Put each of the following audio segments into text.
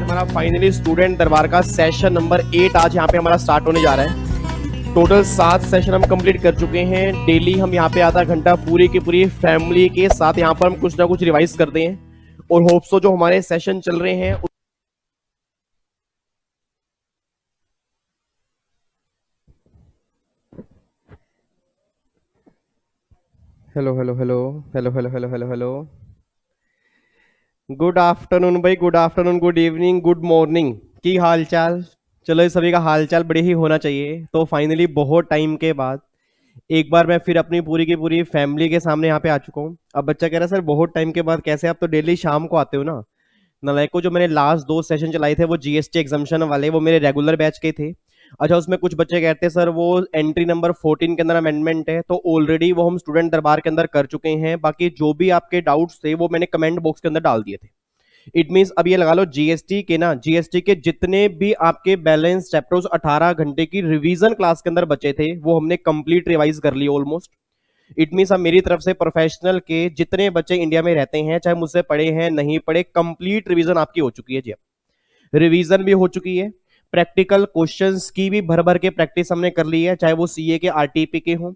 हमारा finally student दरबार का सेशन नंबर 8 आज यहाँ पे हमारा स्टार्ट होने जा रहा है। टोटल 7 सेशन हम कंप्लीट कर चुके हैं। डेली हम यहाँ पे आधा घंटा पूरी की पूरी फैमिली के साथ यहाँ पर हम कुछ ना कुछ रिवाइज करते हैं और होप्स जो हमारे सेशन चल रहे हैं। Hello hello hello hello hello hello hello hello good afternoon भाई, good afternoon, good evening, good morning. की हाल चाल? चलो, इस सभी का हाल चाल बड़े ही होना चाहिए। तो फाइनली बहुत टाइम के बाद एक बार मैं फिर अपनी पूरी की पूरी फैमिली के सामने यहाँ पे आ चुका हूँ। अब बच्चा कह रहा है सर बहुत टाइम के बाद कैसे? आप तो डेली शाम को आते हो ना। नालायको, जो मैंने लास्ट 2 सेशन चलाए थे वो जीएसटी एग्जामिशन वाले, वो मेरे रेगुलर बैच के थे। अच्छा, उसमें कुछ बच्चे कहते हैं सर वो एंट्री नंबर 14 के अंदर अमेंडमेंट है, तो ऑलरेडी वो हम स्टूडेंट दरबार के अंदर कर चुके हैं। बाकी जो भी आपके डाउट्स थे वो मैंने कमेंट बॉक्स के अंदर डाल दिए थे। इट मींस अब ये लगा लो जीएसटी के ना, जीएसटी के जितने भी आपके बैलेंस चैप्टर्स 18 घंटे की रिवीजन क्लास के अंदर बचे थे वो हमने कंप्लीट रिवाइज कर लिए ऑलमोस्ट। इट मींस अब मेरी तरफ से प्रोफेशनल के जितने बच्चे इंडिया में रहते हैं, चाहे मुझसे पढ़े हैं नहीं पढ़े, कंप्लीट रिवीजन आपकी हो चुकी है जी। रिवीजन भी हो चुकी है, प्रैक्टिकल क्वेश्चंस की भी भर भर के प्रैक्टिस हमने कर ली है। चाहे वो सीए के आरटीपी के हों,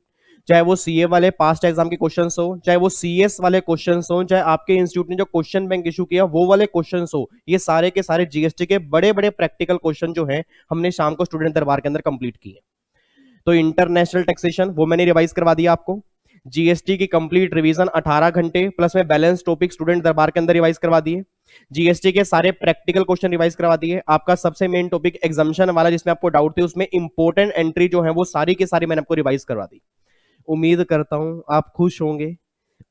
चाहे वो सीए वाले पास्ट एग्जाम के क्वेश्चंस हो, चाहे वो सीएस वाले क्वेश्चंस हो, चाहे आपके इंस्टीट्यूट ने जो क्वेश्चन बैंक इशू किया वो वाले क्वेश्चंस हो, ये सारे के सारे जीएसटी के बड़े बड़े प्रैक्टिकल क्वेश्चन जो है हमने शाम को स्टूडेंट दरबार के अंदर कंप्लीट किए। तो इंटरनेशनल टैक्सेशन वो मैंने रिवाइज करवा दिया आपको। जीएसटी की कंप्लीट रिवीजन 18 घंटे प्लस में बैलेंस टॉपिक स्टूडेंट दरबार के अंदर रिवाइज करवा दिए। जीएसटी के सारे प्रैक्टिकल क्वेश्चन रिवाइज करवा दिए। आपका सबसे मेन टॉपिक एग्जामिशन वाला जिसमें आपको डाउट थे, उसमें इंपॉर्टेंट एंट्री जो है वो सारी की सारी मैंने आपको रिवाइज करवा दी। उम्मीद करता हूं आप खुश होंगे,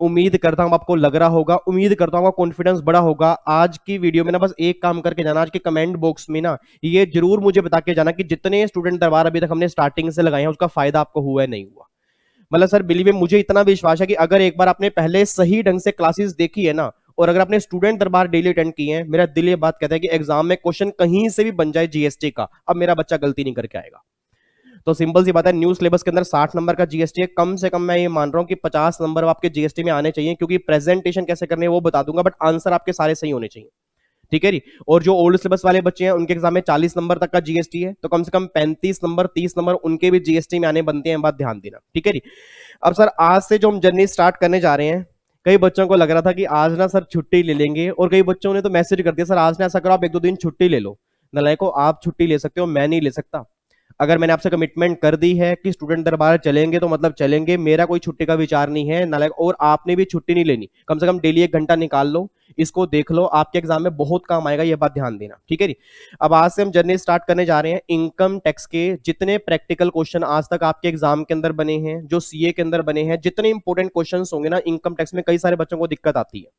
उम्मीद करता हूं आपको लग रहा होगा, उम्मीद करता हूं आपका कॉन्फिडेंस बड़ा होगा। आज की वीडियो में ना बस एक काम करके जाना, आज के कमेंट बॉक्स में ना ये जरूर मुझे बता के जाना कि जितने स्टूडेंट दरबार अभी तक हमने स्टार्टिंग से लगाए हैं उसका फायदा आपको हुआ है नहीं हुआ। मतलब सर बिलीव में मुझे इतना विश्वास है कि अगर एक बार आपने पहले सही ढंग से क्लासेस देखी है ना, और अगर आपने स्टूडेंट दरबार डेली अटेंड किए हैं, मेरा दिल ये बात कहता है कि एग्जाम में क्वेश्चन कहीं से भी बन जाए जीएसटी का, अब मेरा बच्चा गलती नहीं करके आएगा। तो सिंपल सी बात है, न्यू सिलेबस के अंदर 60 नंबर का जीएसटी है, कम से कम मैं ये मान रहा हूं कि 50 नंबर आपके जीएसटी में आने चाहिए, क्योंकि प्रेजेंटेशन कैसे करने वो बता दूंगा, बट आंसर आपके सारे सही होने चाहिए। ठीक है जी। और जो ओल्ड सिलेबस वाले बच्चे हैं उनके एग्जाम में 40 नंबर तक का जीएसटी है, तो कम से कम 35 नंबर 30 नंबर उनके भी जीएसटी में आने बनते हैं, बात ध्यान देना। ठीक है जी। अब सर आज से जो हम जर्नी स्टार्ट करने जा रहे हैं, कई बच्चों को लग रहा था कि आज ना सर छुट्टी ले लेंगे, और कई बच्चों ने तो मैसेज कर दिया सर आज ना ऐसा करो आप 1-2 दिन छुट्टी ले लो। नलायको, आप छुट्टी ले सकते हो, मैं नहीं ले सकता। अगर मैंने आपसे कमिटमेंट कर दी है कि स्टूडेंट दरबार चलेंगे तो मतलब चलेंगे, मेरा कोई छुट्टी का विचार नहीं है नालायक। और आपने भी छुट्टी नहीं लेनी, कम से कम डेली 1 घंटा निकाल लो, इसको देख लो, आपके एग्जाम में बहुत काम आएगा, ये बात ध्यान देना। ठीक है जी। अब आज से हम जर्नी स्टार्ट करने जा रहे हैं इनकम टैक्स के जितने प्रैक्टिकल क्वेश्चन आज तक आपके एग्जाम के अंदर बने हैं, जो सीए के अंदर बने हैं, जितने इंपॉर्टेंट क्वेश्चन होंगे ना इनकम टैक्स में, कई सारे बच्चों को दिक्कत आती है,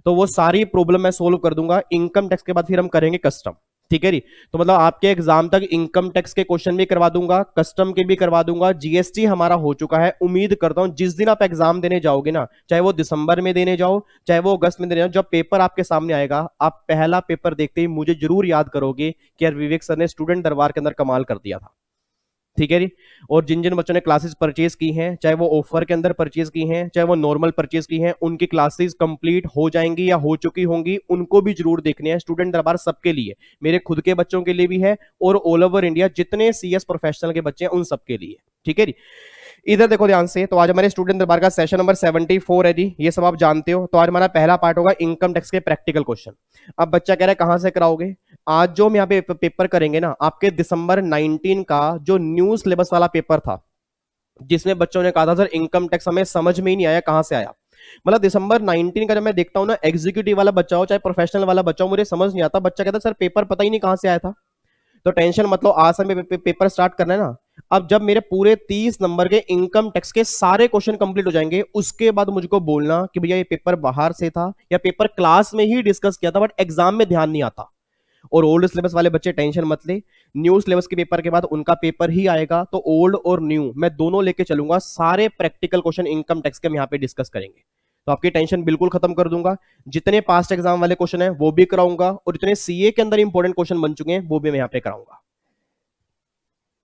तो वो सारी प्रॉब्लम मैं सोल्व कर दूंगा। इनकम टैक्स के बाद फिर हम करेंगे कस्टम। ठीक है जी। तो मतलब आपके एग्जाम तक इनकम टैक्स के क्वेश्चन भी करवा दूंगा, कस्टम के भी करवा दूंगा। जीएसटी हमारा हो चुका है। उम्मीद करता हूं जिस दिन आप एग्जाम देने जाओगे ना, चाहे वो दिसंबर में देने जाओ चाहे वो अगस्त में देने जाओ, जब पेपर आपके सामने आएगा, आप पहला पेपर देखते ही मुझे जरूर याद करोगे कि यार विवेक सर ने स्टूडेंट दरबार के अंदर कमाल कर दिया था। ठीक है जी। और जिन जिन बच्चों ने क्लासेस परचेज की हैं, चाहे वो ऑफर के अंदर परचेज की हैं, चाहे वो नॉर्मल परचेज की हैं, उनकी क्लासेस कंप्लीट हो जाएंगी या हो चुकी होंगी, उनको भी जरूर देखने हैं। स्टूडेंट दरबार सबके लिए, मेरे खुद के बच्चों के लिए भी है, और ऑल ओवर इंडिया जितने सीएस प्रोफेशनल के बच्चे हैं उन सबके लिए। ठीक है जी। इधर देखो ध्यान से, तो आज हमारे स्टूडेंट दरबार का सेशन नंबर 74 है जी, ये सब आप जानते हो। तो आज हमारा पहला पार्ट होगा इनकम टैक्स के प्रैक्टिकल क्वेश्चन। अब बच्चा कह रहा है कहां से कराओगे? आज जो हम यहाँ पे पेपर करेंगे ना, आपके दिसंबर 19 का जो न्यू सिलेबस वाला पेपर था, जिसमें बच्चों ने कहा था सर इनकम टैक्स हमें समझ में ही नहीं आया कहां से आया। मतलब दिसंबर 19 का जब मैं देखता हूं ना, एग्जीक्यूटिव वाला बच्चा हो चाहे प्रोफेशनल वाला बच्चा हो, मुझे समझ नहीं आता। बच्चा कहता सर पेपर पता ही नहीं कहां से आया था। तो टेंशन मतलब आज से पेपर स्टार्ट करना है ना। अब जब मेरे पूरे 30 नंबर के इनकम टैक्स के सारे क्वेश्चन कंप्लीट हो जाएंगे, उसके बाद मुझको बोलना कि भैया ये पेपर बाहर से था या पेपर क्लास में ही डिस्कस किया था बट एग्जाम में ध्यान नहीं आता। और ओल्ड सिलेबस वाले बच्चे टेंशन मत ले, न्यू सिलेबस के पेपर के बाद उनका पेपर ही आएगा, तो ओल्ड और न्यू मैं दोनों लेके चलूंगा। सारे प्रैक्टिकल क्वेश्चन इनकम टैक्स के हम यहाँ पे डिस्कस करेंगे, तो आपकी टेंशन बिल्कुल खत्म कर दूंगा। जितने पास्ट एग्जाम वाले क्वेश्चन है वो भी कराऊंगा, और जितने सीए के अंदर इंपॉर्टेंट क्वेश्चन बन चुके हैं वो भी मैं यहाँ पे कराऊंगा।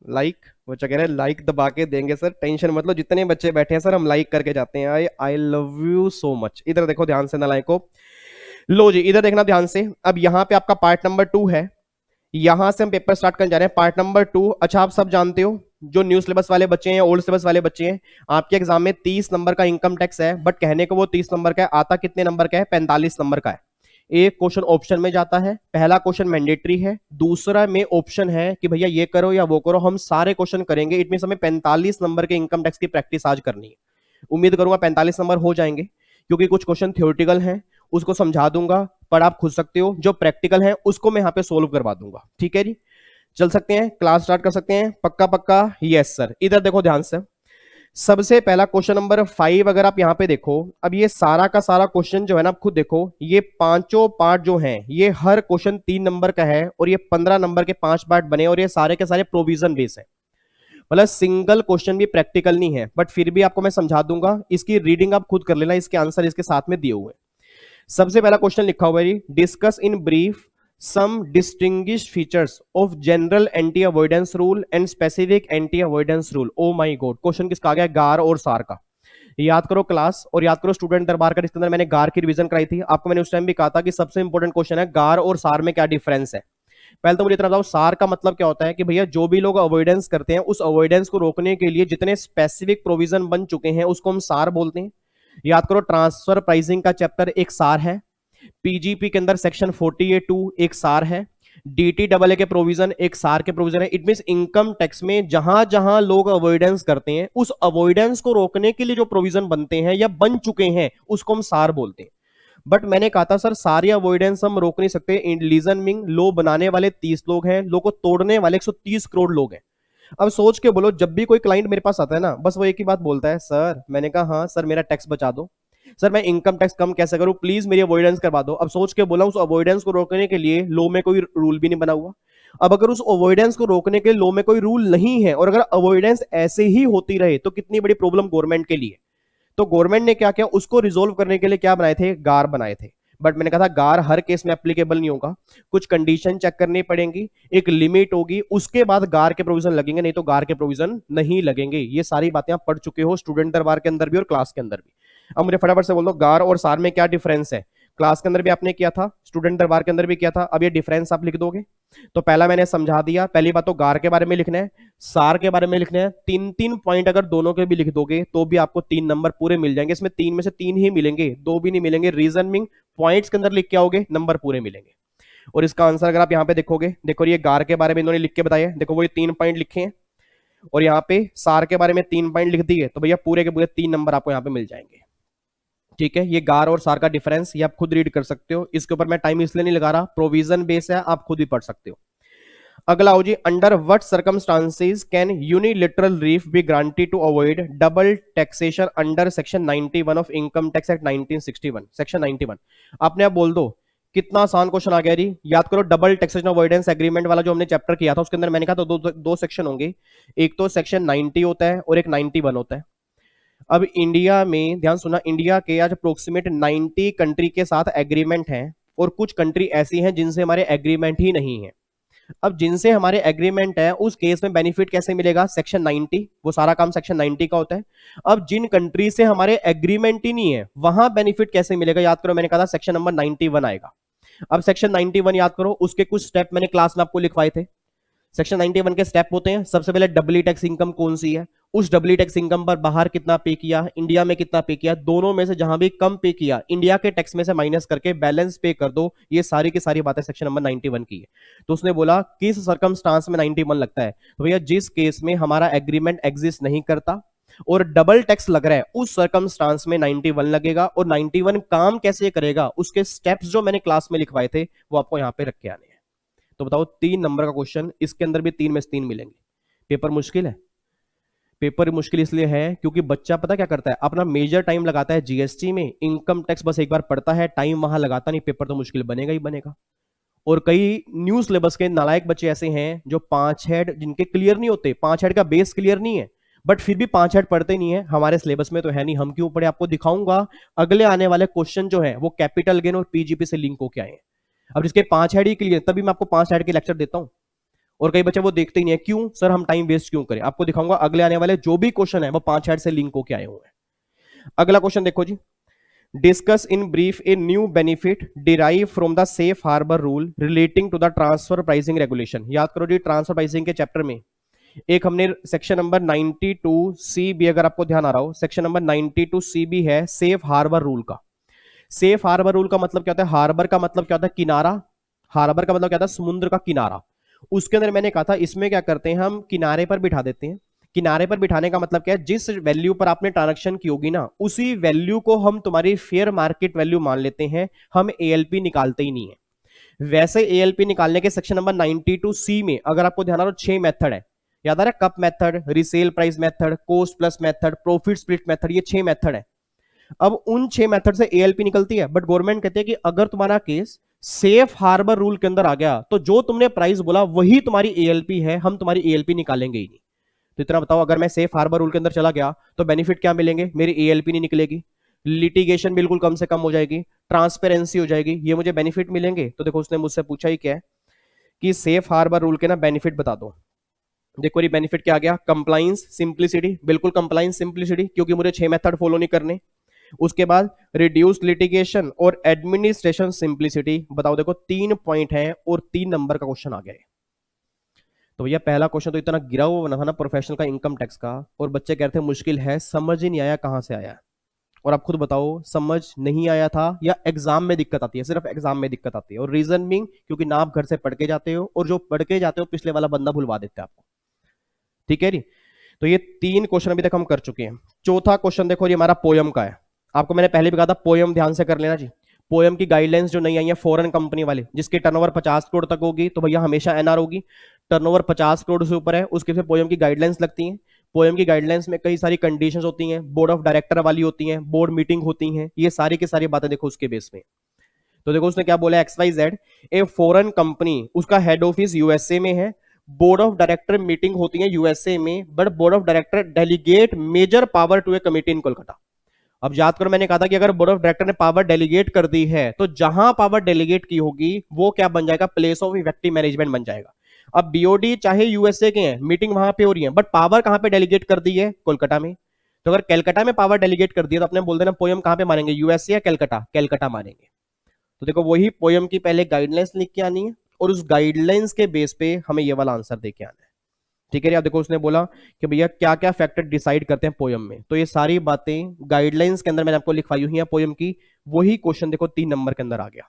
लाइक बच्चा कह रहे हैं लाइक दबा के देंगे सर, टेंशन मतलब जितने बच्चे बैठे हैं सर हम लाइक करके जाते हैं। I love you so much. इधर देखो ध्यान से नालायकों, लो जी इधर देखना ध्यान से, अब यहां पे आपका पार्ट नंबर 2 है, यहां से हम पेपर स्टार्ट करने जा रहे हैं पार्ट नंबर 2। अच्छा आप सब जानते हो जो न्यू सिलेबस वाले बच्चे हैं, ओल्ड सिलेबस वाले बच्चे हैं, आपके एग्जाम में 30 नंबर का इनकम टैक्स है, बट कहने को वो 30 नंबर का है, आता कितने नंबर का है, 45 नंबर का है। एक क्वेश्चन ऑप्शन में जाता है, पहला क्वेश्चन मैंडेटरी है, दूसरा में ऑप्शन है कि भैया ये करो या वो करो, हम सारे क्वेश्चन करेंगे। इट मीन हमें 45 नंबर के इनकम टैक्स की प्रैक्टिस आज करनी है। उम्मीद करूंगा 45 नंबर हो जाएंगे, क्योंकि कुछ क्वेश्चन थ्योरेटिकल हैं उसको समझा दूंगा, पर आप खुद सकते हो, जो प्रैक्टिकल है उसको मैं यहाँ पे सोल्व करवा दूंगा। ठीक है जी, चल सकते हैं, क्लास स्टार्ट कर सकते हैं, पक्का पक्का, यस सर। इधर देखो ध्यान से, सबसे पहला क्वेश्चन नंबर 5 अगर आप यहां पे देखो, अब ये सारा का सारा क्वेश्चन जो है ना, आप खुद देखो, ये पांचों पार्ट जो हैं ये हर क्वेश्चन 3 नंबर का है, और ये 15 नंबर के 5 पार्ट बने, और ये सारे के सारे प्रोविजन बेस है, मतलब सिंगल क्वेश्चन भी प्रैक्टिकल नहीं है, बट फिर भी आपको मैं समझा दूंगा, इसकी रीडिंग आप खुद कर लेना, इसके आंसर इसके साथ में दिए हुए। सबसे पहला क्वेश्चन लिखा हुआ है, discuss in brief some distinguished features of general anti avoidance rule and specific anti avoidance rule. Oh my God, question किसका आ गया, गार और सार का। याद करो क्लास, और याद करो स्टूडेंट दरबार का, जिसके अंदर मैंने गार की रिवीजन कराई थी आपको, मैंने उस टाइम भी कहा था कि सबसे इंपॉर्टेंट क्वेश्चन है गार और सार में क्या डिफरेंस है। पहले तो मुझे इतना बताओ, सार का मतलब क्या होता है कि भैया जो भी लोग अवॉइडेंस करते हैं, उस अवॉइडेंस को रोकने के लिए जितने स्पेसिफिक प्रोविजन बन चुके हैं उसको हम सार बोलते हैं। याद करो ट्रांसफर प्राइसिंग का चैप्टर एक सार है, पीजीपी के अंदर सेक्शन 48(2) एक सार है, डीटीडब्ल्यू के प्रोविजन एक सार के प्रोविजन है। इट मींस इनकम टैक्स में जहां जहां लोग अवॉइडेंस करते हैं, उस अवॉइडेंस को रोकने के लिए जो प्रोविजन बनते हैं या बन चुके हैं उसको हम सार बोलते हैं। बट मैंने कहा था सर सारी अवॉइडेंस हम रोक नहीं सकते, लीजन मिंग लो बनाने वाले 30 लोग हैं, लो को तोड़ने वाले 130 करोड़ लोग हैं। अब सोच के बोलो, जब भी कोई क्लाइंट मेरे पास आता है ना, बस वो एक ही बात बोलता है, सर, मैंने कहा हाँ सर मेरा टैक्स बचा दो, सर मैं इनकम टैक्स कम कैसे करूं, प्लीज मेरी अवॉइडेंस करवा दो। अब सोच के बोला, उस अवॉइडेंस को रोकने के लिए लॉ में कोई रूल भी नहीं बना हुआ। अब अगर उस अवॉइडेंस को रोकने के लिए लॉ में कोई रूल नहीं है, और अगर अवॉइडेंस ऐसे ही होती रहे, तो कितनी बड़ी प्रॉब्लम गवर्नमेंट के लिए। तो गवर्नमेंट ने क्या किया, उसको रिजोल्व करने के लिए क्या बनाए थे, गार बनाए थे। बट मैंने कहा था गार हर केस में एप्लीकेबल नहीं होगा, कुछ कंडीशन चेक करनी पड़ेंगी, एक लिमिट होगी, उसके बाद गार के प्रोविजन लगेंगे, नहीं तो गार के प्रोविजन नहीं लगेंगे। ये सारी बातें आप पढ़ चुके हो स्टूडेंट दरबार के अंदर भी और क्लास के अंदर भी। अब मुझे फटाफट से बोल दो, गार और सार में क्या डिफरेंस है। क्लास के अंदर भी आपने किया था, स्टूडेंट दरबार के अंदर भी किया था, अब ये डिफरेंस आप लिख दोगे। तो पहला मैंने समझा दिया, पहली बात तो गार के बारे में लिखना है, सार के बारे में लिखना है। 3-3 पॉइंट अगर दोनों के भी लिख दोगे तो भी आपको 3 नंबर पूरे मिल जाएंगे। इसमें 3 में से 3 ही मिलेंगे, 2 भी नहीं मिलेंगे। रीजनिंग पॉइंट्स के अंदर लिख के आओगे, नंबर पूरे मिलेंगे। और इसका आंसर अगर आप यहां पे देखोगे, देखो ये गार के बारे में इन्होंने लिख के बताया, देखो वो ये 3 पॉइंट लिखे हैं, और यहाँ पे सार के बारे में 3 पॉइंट लिख दिए, तो भैया पूरे के पूरे 3 नंबर आपको यहाँ पे मिल जाएंगे। ठीक है, ये गार और सार का डिफरेंस ये आप खुद रीड कर सकते हो, इसके ऊपर मैं टाइम इसलिए नहीं लगा रहा, प्रोविजन बेस है, आप खुद भी पढ़ सकते हो। अगला हो जी, under what circumstances can unilateral relief be granted to avoid double taxation under section 91 of income tax act 1961। Section 91 आपने आप बोल दो, कितना आसान क्वेश्चन आ गया जी। याद करो डबल टैक्सेशन अवॉइडेंस एग्रीमेंट वाला जो हमने चैप्टर किया था, उसके अंदर मैंने कहा तो दो सेक्शन होंगे, एक तो सेक्शन 90 होता है और एक 91 होता है। अब इंडिया में ध्यान सुना, इंडिया के आज अप्रोक्सीमेट 90 कंट्री के साथ एग्रीमेंट है, और कुछ कंट्री ऐसी हैं जिनसे हमारे एग्रीमेंट ही नहीं है। अब जिनसे हमारे एग्रीमेंट है, उस केस में बेनिफिट कैसे मिलेगा, सेक्शन 90, वो सारा काम सेक्शन 90 का होता है। अब जिन कंट्री से हमारे एग्रीमेंट ही नहीं है, वहां बेनिफिट कैसे मिलेगा, याद करो मैंने कहा था सेक्शन नंबर 91 आएगा। अब सेक्शन 91 याद करो, उसके कुछ स्टेप मैंने क्लास में आपको लिखवाए थे। सेक्शन 91 के स्टेप होते हैं, सबसे पहले डबली टैक्स इनकम कौन सी है, उस डबली टैक्स इनकम पर बाहर कितना पे किया, इंडिया में कितना पे किया, दोनों में से जहां भी कम पे किया इंडिया के टैक्स में से माइनस करके बैलेंस पे कर दो। ये सारी की सारी बातें सेक्शन नंबर 91 की है। तो उसने बोला किस सर्कमस्टांस में 91 लगता है, तो भैया जिस केस में हमारा एग्रीमेंट एग्जिस्ट नहीं करता और डबल टैक्स लग रहा है, उस सर्कमस्टांस में 91 लगेगा। और 91 काम कैसे करेगा, उसके स्टेप्स जो मैंने क्लास में लिखवाए थे वो आपको यहां पे रख के आने हैं। तो बताओ 3 नंबर का क्वेश्चन, इसके अंदर भी 3 में से 3 मिलेंगे। पेपर मुश्किल है, पेपर मुश्किल इसलिए है क्योंकि बच्चा पता क्या करता है, अपना मेजर टाइम लगाता है जीएसटी में, इनकम टैक्स बस एक बार पढ़ता है, टाइम वहां लगाता नहीं, पेपर तो मुश्किल बनेगा ही बनेगा। और कई न्यू सिलेबस के नालायक बच्चे ऐसे हैं जो 5 हेड जिनके क्लियर नहीं होते, 5 हेड का बेस क्लियर नहीं है, बट फिर भी 5 हेड पढ़ते नहीं है। हमारे सिलेबस में तो है नहीं, हम क्यों पढ़े, आपको दिखाऊंगा अगले आने वाले क्वेश्चन जो है वो कैपिटल गेन और पीजीपी से लिंक होके आए हैं। अब जिसके 5 हेड ही क्लियर, तभी मैं आपको 5 हेड के लेक्चर देता हूं। और कई बच्चे वो देखते ही नहीं है, क्यों सर हम टाइम वेस्ट क्यों करें, आपको दिखाऊंगा अगले आने वाले जो भी क्वेश्चन है वो 5 हेड से लिंक होके आए हुए हैं। अगला क्वेश्चन देखो जी, discuss in brief a new benefit derive from the safe harbour rule relating to the transfer pricing regulation. याद करो जी, ट्रांसफर प्राइसिंग के चैप्टर में एक हमने सेक्शन नंबर 92 सी बी, अगर आपको ध्यान आ रहा हो, सेक्शन नंबर 92 सी बी है सेफ हार्बर रूल का। सेफ हार्बर रूल का मतलब क्या होता है? हार्बर का मतलब क्या होता है? किनारा। हार्बर का मतलब क्या होता है? समुद्र का किनारा। उसके अंदर मैंने कहा था इसमें क्या करते हैं हम, किनारे पर बिठा देते हैं। किनारे पर बिठाने का मतलब क्या है? जिस वैल्यू पर आपने ट्रांजैक्शन की होगी ना, उसी वैल्यू को हम तुम्हारी फेयर मार्केट वैल्यू मान लेते हैं, हम एएलपी निकालते ही नहीं है। वैसे एएलपी निकालने के सेक्शन नंबर 92 सी में अगर आपको ध्यान आ रहा हो 6 मेथड है। याद आ रहा है? CUP method, resale price method, cost plus method, profit split method, ये 6 मेथड है। अब उन 6 मेथड से एएलपी निकलती है, बट गवर्नमेंट कहते हैं कि अगर तुम्हारा केस सेफ हार्बर रूल के अंदर आ गया तो जो तुमने प्राइस बोला वही तुम्हारी एएलपी है, हम तुम्हारी एएलपी निकालेंगे ही नहीं। तो इतना बताओ, अगर मैं सेफ हार्बर रूल के अंदर चला गया तो बेनिफिट क्या मिलेंगे? मेरी एएलपी नहीं निकलेगी, लिटिगेशन बिल्कुल कम से कम हो जाएगी, ट्रांसपेरेंसी हो जाएगी, ये मुझे बेनिफिट मिलेंगे। तो देखो उसने मुझसे पूछा ही क्या है कि सेफ हार्बर रूल के ना बेनिफिट बता दो। देखो ये बेनिफिट क्या आ गया? कंप्लाइंस सिंप्लिसिटी, बिल्कुल कंप्लाइंस सिंप्लिसिटी, क्योंकि मुझे 6 मेथड फॉलो नहीं करने। उसके बाद रिड्यूस लिटिगेशन और एडमिनिस्ट्रेशन सिंप्लिसिटी। बताओ, देखो 3 पॉइंट है और 3 नंबर का क्वेश्चन आ गया है। तो भैया पहला क्वेश्चन तो इतना गिरा हुआ बना था ना प्रोफेशनल का, इनकम टैक्स का, और बच्चे कहते हैं मुश्किल है, समझ ही नहीं आया कहां से आया। और आप खुद बताओ, समझ नहीं आया था या एग्जाम में दिक्कत आती है? सिर्फ एग्जाम में दिक्कत आती है। और रीजन बिंग क्योंकि ना आप घर से पढ़ के जाते हो, और जो पढ़ के जाते हो पिछले वाला बंदा भुलवा देता है आपको। ठीक है जी। तो ये 3 क्वेश्चन अभी तक हम कर चुके हैं। चौथा क्वेश्चन देखो, ये हमारा पोयम का है। आपको मैंने पहले भी कहा था पोयम ध्यान से कर लेना जी। पोयम की गाइडलाइंस जो नहीं आई है फॉरेन कंपनी वाली, जिसकी टर्नओवर 50 करोड़ तक होगी तो भैया हमेशा एनआर होगी। टर्नओवर 50 करोड़ से ऊपर है उसके फिर पोयम की गाइडलाइंस लगती हैं। पोयम की गाइडलाइंस में कई सारी कंडीशंस होती हैं, बोर्ड ऑफ डायरेक्टर वाली होती हैं, बोर्ड मीटिंग होती हैं, ये सारी की सारी बातें देखो उसके बेस में। तो देखो उसने क्या बोला, XYZ ए फॉरेन कंपनी, उसका हेड ऑफिस यूएसए में है, बोर्ड ऑफ डायरेक्टर मीटिंग होती है यूएसए में, but board of director delegate major power to a committee in Kolkata. अब याद करो मैंने कहा था कि अगर बोर्ड ऑफ डायरेक्टर ने पावर डेलीगेट कर दी है तो जहां पावर डेलीगेट की होगी वो क्या बन जाएगा? प्लेस ऑफ इफेक्टिव मैनेजमेंट बन जाएगा। अब बीओडी चाहे यूएसए के हैं, मीटिंग वहां पे हो रही है, बट पावर कहां पे डेलीगेट कर दी है? कोलकाता में। तो अगर कलकत्ता में पावर डेलीगेट कर दिया तो अपने बोल देना पोयम कहां पे मानेंगे? यूएसए या कलकत्ता? कलकत्ता मानेंगे। तो देखो वही पोयम की पहले गाइडलाइंस लिख के आनी है और उस गाइडलाइंस के बेस पे हमें ये वाला आंसर दे के आना है। ठीक है, अब देखो उसने बोला कि भैया क्या क्या फैक्टर डिसाइड करते हैं पोयम में, तो ये सारी बातें गाइडलाइंस के अंदर मैंने आपको लिखवाई हुई है पोयम की। वही क्वेश्चन देखो 3 नंबर के अंदर आ गया।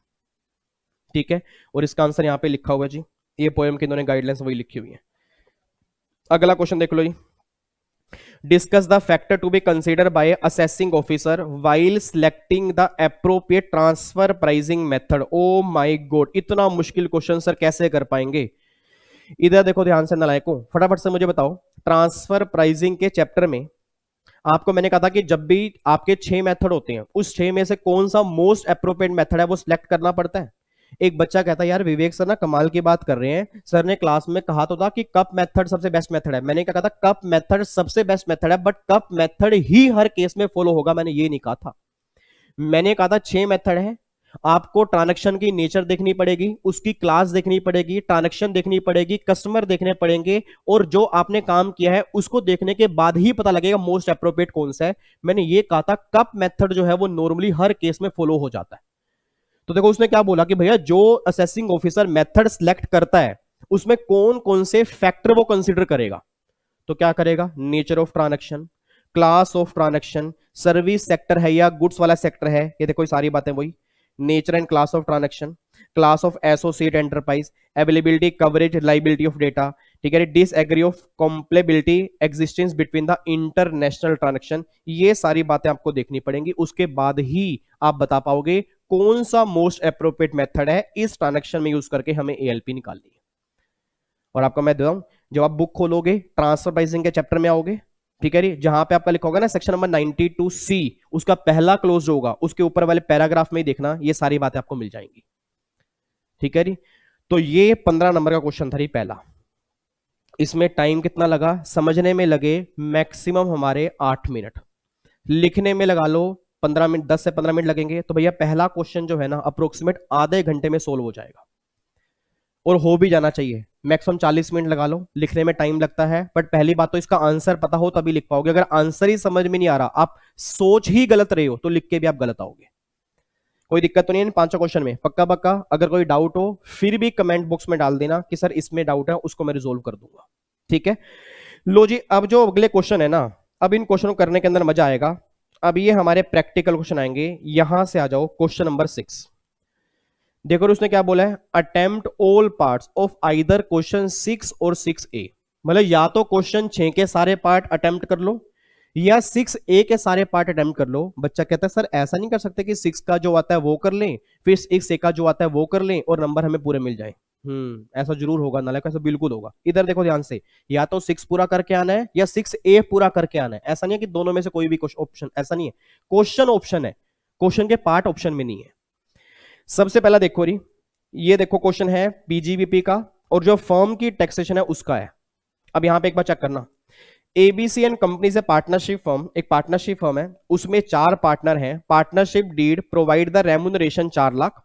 ठीक है, और इसका आंसर यहाँ पे लिखा हुआ है जी, ये पोयम की इन्होंने गाइडलाइंस वही लिखी हुई है। अगला क्वेश्चन देख लो जी, discuss the factor to be consider by assessing officer while selecting the appropriate transfer pricing method. Oh my God, इतना मुश्किल क्वेश्चन सर कैसे कर पाएंगे? इधर देखो ध्यान से नालायकों, फटाफट से मुझे बताओ, ट्रांसफर प्राइसिंग के चैप्टर में आपको मैंने कहा था कि जब भी आपके 6 मेथड होते हैं उस 6 में से कौन सा मोस्ट अप्रोप्रिएट मेथड है वो सिलेक्ट करना पड़ता है। एक बच्चा कहता है यार विवेक सर ना कमाल की बात कर रहे हैं, सर ने क्लास में कहा तो था कि कप मेथड सबसे बेस्ट मेथड है। मैंने क्या कहा था? कप मेथड सबसे बेस्ट मेथड है, but cup method he her case में फॉलो होगा, मैंने ये नहीं कहा था। मैंने कहा था 6 मेथड है, आपको ट्रांजैक्शन की नेचर देखनी पड़ेगी, उसकी क्लास देखनी पड़ेगी, ट्रांजैक्शन देखनी पड़ेगी, कस्टमर देखने पड़ेंगे, और जो आपने काम किया है उसको देखने के बाद ही पता लगेगा मोस्ट अप्रोप्रिएट कौन सा है। मैंने ये कहा था कप मेथड जो है वो नॉर्मली हर केस में फॉलो हो जाता है। तो देखो उसने क्या बोला कि भैया जो असेसिंग ऑफिसर मेथड सिलेक्ट करता है उसमें कौन कौन से फैक्टर वो कंसीडर करेगा। तो क्या करेगा? Nature of transaction, class of transaction, service sector है या गुड्स वाला सेक्टर है, ये देखो सारी बातें वही, nature and class of transaction, class of associate enterprise, availability, coverage, liability of data. ठीक है, degree of comparability, existence between the international transaction. ये सारी बातें आपको देखनी पड़ेंगी, उसके बाद ही आप बता पाओगे कौन सा मोस्ट अप्रोप्रिएट मेथड है इस ट्रांजैक्शन में यूज करके हमें एएलपी निकालनी है। और आपको मैं बताऊं, जब आप बुक खोलोगे ट्रांसफर प्राइसिंग के चैप्टर में आओगे, ठीक है, जहां पे आपका लिखा होगा ना सेक्शन नंबर 92 सी, उसका पहला क्लोज जो होगा उसके ऊपर वाले पैराग्राफ में ही देखना, ये सारी बातें आपको मिल जाएंगी। ठीक है जी, तो ये 15 नंबर का क्वेश्चन था पहला। इसमें टाइम कितना लगा? समझने में लगे मैक्सिमम हमारे 8 मिनट, लिखने में लगा लो 15 मिनट, 10 से 15 मिनट लगेंगे। तो भैया पहला क्वेश्चन जो है ना अप्रोक्सीमेट आधे घंटे में सोल्व हो जाएगा, और हो भी जाना चाहिए। मैक्सिमम 40 मिनट लगा लो, लिखने में टाइम लगता है, बट पहली बात तो इसका आंसर पता हो तभी लिख पाओगे। अगर आंसर ही समझ में नहीं आ रहा, आप सोच ही गलत रहे हो, तो लिख के भी आप गलत आओगे। कोई दिक्कत तो नहीं है इन पांचों क्वेश्चन में? पक्का पक्का? अगर कोई डाउट हो फिर भी कमेंट बॉक्स में डाल देना कि सर इसमें डाउट है, उसको मैं रिजोल्व कर दूंगा। ठीक है, लो जी, अब जो अगले क्वेश्चन है ना, अब इन क्वेश्चन को करने के अंदर मजा आएगा। अब ये हमारे प्रैक्टिकल क्वेश्चन आएंगे। यहां से आ जाओ क्वेश्चन नंबर 6। देखो उसने क्या बोला है, attempt all parts of either question 6 और 6A। मतलब या तो क्वेश्चन 6 के सारे पार्ट अटेम्प्ट कर लो या 6A के सारे पार्ट अटेम्प्ट कर लो। बच्चा कहता है सर ऐसा नहीं कर सकते कि 6 का जो आता है वो कर लें, फिर 6A का जो आता है वो कर लें और नंबर हमें पूरे मिल जाए। ऐसा जरूर होगा नालायक, ऐसा बिल्कुल होगा। इधर देखो ध्यान से, या तो 6 पूरा करके आना है या 6A पूरा करके आना है। ऐसा नहीं है कि दोनों में से कोई भी ऑप्शन, ऐसा नहीं है। क्वेश्चन ऑप्शन है, क्वेश्चन के पार्ट ऑप्शन में नहीं है। सबसे पहला देखो री, ये देखो क्वेश्चन है पीजीबीपी का और जो फर्म की टैक्सेशन है उसका है। अब यहां पे एक बार चेक करना, एबीसी एंड कंपनी से पार्टनरशिप फर्म, एक पार्टनरशिप फर्म है, उसमें 4 पार्टनर हैं। Partnership deed provide the remuneration 4 lakh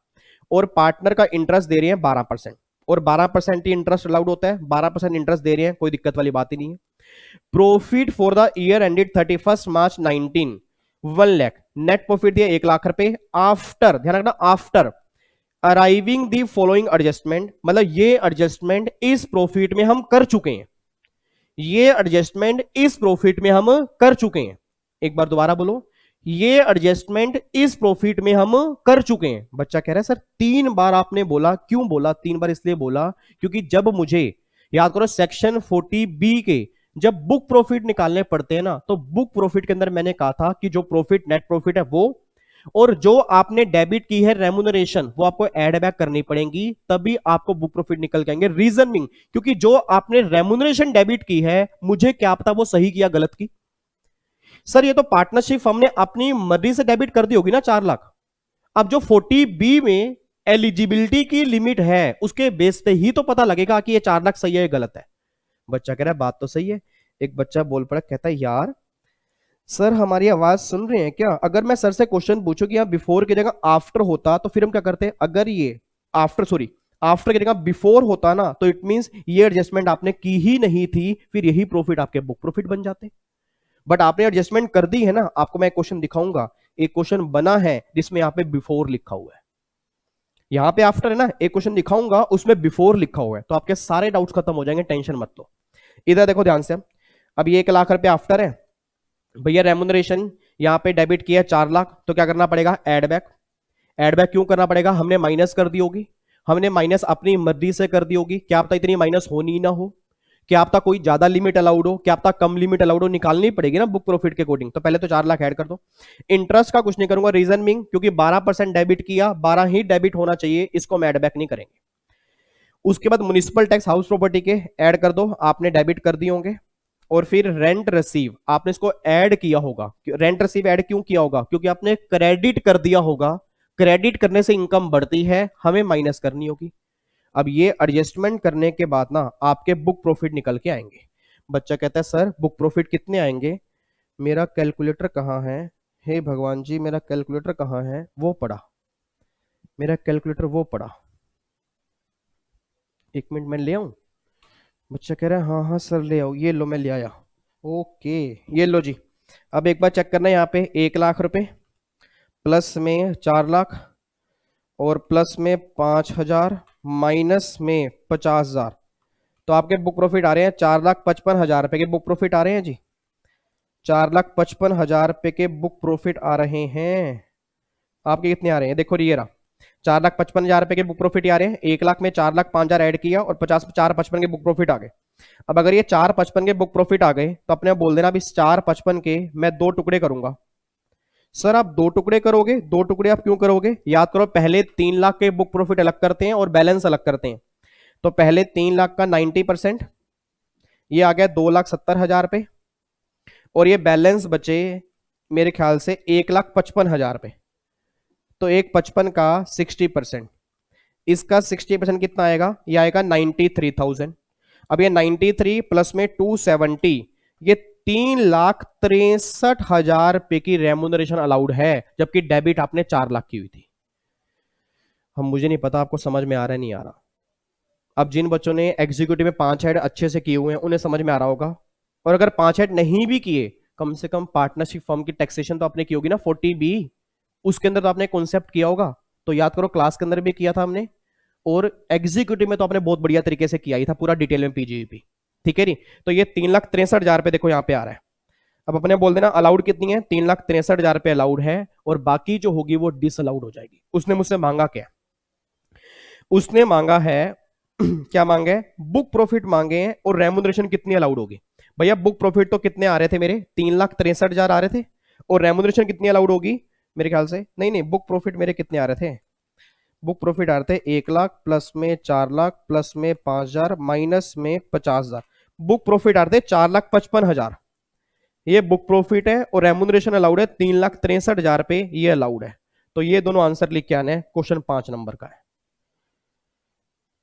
और पार्टनर का इंटरेस्ट दे रही है 12%, और 12% ही इंटरेस्ट अलाउड होता है। 12% इंटरेस्ट दे रहे हैं, कोई दिक्कत वाली बात ही नहीं है। Profit for the year ended 31 March 19 1 lakh, net profit दिया 1 लाख रुपए। आफ्टर, ध्यान रखना, after arriving the following adjustment, मतलब ये एडजस्टमेंट इस प्रॉफिट में हम कर चुके हैं, ये एडजस्टमेंट इस प्रॉफिट में हम कर चुके हैं। एक बार दोबारा बोलो, ये एडजस्टमेंट इस प्रॉफिट में हम कर चुके हैं। बच्चा कह रहा है सर 3 बार आपने बोला, क्यों बोला 3 बार? इसलिए बोला क्योंकि जब मुझे, याद करो सेक्शन 40B के जब बुक प्रॉफिट निकालने पड़ते हैं ना, तो बुक प्रॉफिट के अंदर मैंने कहा था कि जो प्रॉफिट नेट प्रॉफिट है वो, और जो आपने डेबिट की है रेम्यूनरेशन, वो आपको एड बैक करनी पड़ेगी, तभी आपको बुक प्रॉफिट निकल के आएंगे। रीजन मीन, क्योंकि जो आपने रेम्यूनरेशन डेबिट की है, मुझे क्या पता वो सही किया गलत की। सर ये तो पार्टनरशिप फर्म ने अपनी मर्जी से डेबिट कर दी होगी ना 4 लाख। अब जो 40B में एलिजिबिलिटी की लिमिट है, उसके बेस पे ही तो पता लगेगा कि ये 4 लाख सही है या गलत है। बच्चा कह रहा है बात तो सही है। एक बच्चा बोल पड़ा, कहता है यार सर हमारी आवाज सुन रहे हैं क्या? अगर मैं सर से क्वेश्चन पूछूं कि बिफोर की जगह आफ्टर होता तो फिर हम क्या करते? अगर ये आफ्टर की जगह बिफोर होता ना, तो इट मींस ये एडजस्टमेंट आपने की ही नहीं थी, फिर यही प्रॉफिट आपके बुक प्रॉफिट बन जाते। बट आपने एडजस्टमेंट कर दी है ना। आपको मैं एक क्वेश्चन दिखाऊंगा, एक क्वेश्चन बना है जिसमें यहाँ पे बिफोर लिखा हुआ है, यहाँ पे आफ्टर है ना। एक क्वेश्चन दिखाऊंगा उसमें बिफोर लिखा हुआ है, तो आपके सारे डाउट्स खत्म हो जाएंगे, टेंशन मत लो। इधर देखो ध्यान से, अब ये 1 लाख रुपए आफ्टर है भैया, रेम्यूनरेशन यहाँ पे डेबिट किया 4 लाख, तो क्या करना पड़ेगा? Add back. एड बैक क्यों करना पड़ेगा? हमने माइनस कर दी होगी, हमने माइनस अपनी मर्जी से कर दी होगी। क्या पता इतनी माइनस होनी ना हो, क्या पता कोई ज्यादा लिमिट अलाउड हो, क्या पता कम लिमिट अलाउड हो, निकालनी पड़ेगी ना बुक प्रॉफिट के अकॉर्डिंग। तो पहले तो 4 लाख ऐड कर दो। इंटरेस्ट का कुछ नहीं करूंगा, रीजन मीन क्योंकि 12% डेबिट किया, 12 ही डेबिट होना चाहिए, इसको हम एड बैक नहीं करेंगे। उसके बाद म्युनिसिपल टैक्स हाउस प्रॉपर्टी के ऐड कर दो, आपने डेबिट कर दिए होंगे। और फिर रेंट रिसीव, आपने इसको ऐड किया होगा। रेंट रिसीव ऐड क्यों किया होगा? क्योंकि आपने क्रेडिट कर दिया होगा, क्रेडिट करने से इनकम बढ़ती है, हमें माइनस करनी होगी। अब ये एडजस्टमेंट करने के बाद ना आपके बुक प्रॉफिट निकल के आएंगे। बच्चा कहता है सर बुक प्रॉफिट कितने आएंगे? मेरा कैलकुलेटर कहाँ है? हे भगवान जी मेरा कैलकुलेटर कहाँ है? वो पड़ा, मेरा कैलकुलेटर वो पड़ा, 1 मिनट मैं ले आऊं। बच्चा कह रहा है हाँ हाँ सर ले आओ, ये लो मैं ले आया। ओके ये लो जी। अब एक बार चेक करना है, यहाँ पे 1 लाख रुपए प्लस में 4 लाख और प्लस में 5,000 माइनस में 50,000, तो आपके बुक प्रॉफिट आ रहे हैं 4,55,000 रुपए के बुक प्रॉफिट आ रहे हैं जी। 4,55,000 रुपए के बुक प्रॉफिट आ रहे हैं। आपके कितने आ रहे हैं? देखो ये रहा, 4,55,000 रुपए के बुक प्रॉफिट आ रहे हैं। 1 लाख में 4,05,000 ऐड किया और 4,55 के बुक प्रॉफिट आ गए। अब अगर ये 4,55 के बुक प्रॉफिट आ गए तो अपने बोल देना, अब इस 4,55 के मैं 2 टुकड़े करूंगा। सर आप 2 टुकड़े करोगे? 2 टुकड़े आप क्यों करोगे? याद करो पहले 3 लाख के बुक प्रॉफिट अलग करते हैं और बैलेंस अलग करते हैं। तो पहले 3 लाख का 90%, ये आ गया 2,70,000 रुपए, और ये बैलेंस बचे मेरे ख्याल से 1,55,000 रुपए। तो 1,55 का 60%, इसका 60% कितना आएगा? ये आएगा 93,000। अब ये 93 प्लस में 270, ये 3,63,000 रुपए की रेम्यूनरेशन अलाउड है, जबकि डेबिट आपने 4 लाख की हुई थी। हम, मुझे नहीं पता आपको समझ में आ रहा है नहीं आ रहा। अब जिन बच्चों ने एग्जीक्यूटिव में 5 हेड अच्छे से किए हुए हैं उन्हें समझ में आ रहा होगा, और अगर 5 हेड नहीं भी किए, कम से कम पार्टनरशिप फर्म की टैक्सेशन तो आपने की होगी ना 40B, उसके अंदर तो आपने कॉन्सेप्ट किया होगा, तो याद करो क्लास के अंदर भी किया था हमने, और एग्जीक्यूटिव में तो आपने बहुत बढ़िया तरीके से किया ही था पूरा डिटेल में पीजीपी। ठीक है नी। तो ये 3,63,000 रुपए देखो यहाँ पे आ रहा है। अब अपने बोल देना अलाउड कितनी है, 3,63,000 रुपए अलाउड है, और बाकी जो होगी वो डिसअलाउड हो जाएगी। उसने मुझसे मांगा क्या, उसने मांगा है क्या मांगे, बुक प्रॉफिट मांगे हैं, और रेमुनरेशन कितनी अलाउड होगी। भैया बुक प्रॉफिट तो कितने आ रहे थे मेरे, 3,63,000 आ रहे थे, और रेमुनरेशन कितनी अलाउड होगी मेरे ख्याल से, नहीं बुक प्रॉफिट मेरे कितने आ रहे थे, बुक प्रॉफिट आ रहे थे 1,00,000 प्लस में 4,00,000 प्लस में 5,000 माइनस में 50,000, बुक प्रॉफिट आ रहे थे 4,55,000। ये बुक प्रॉफिट है, और रेमुनरेशन अलाउड है 3,63,000 पे, ये अलाउड है। तो ये दोनों आंसर लिख के आने हैं, क्वेश्चन 5 नंबर का है।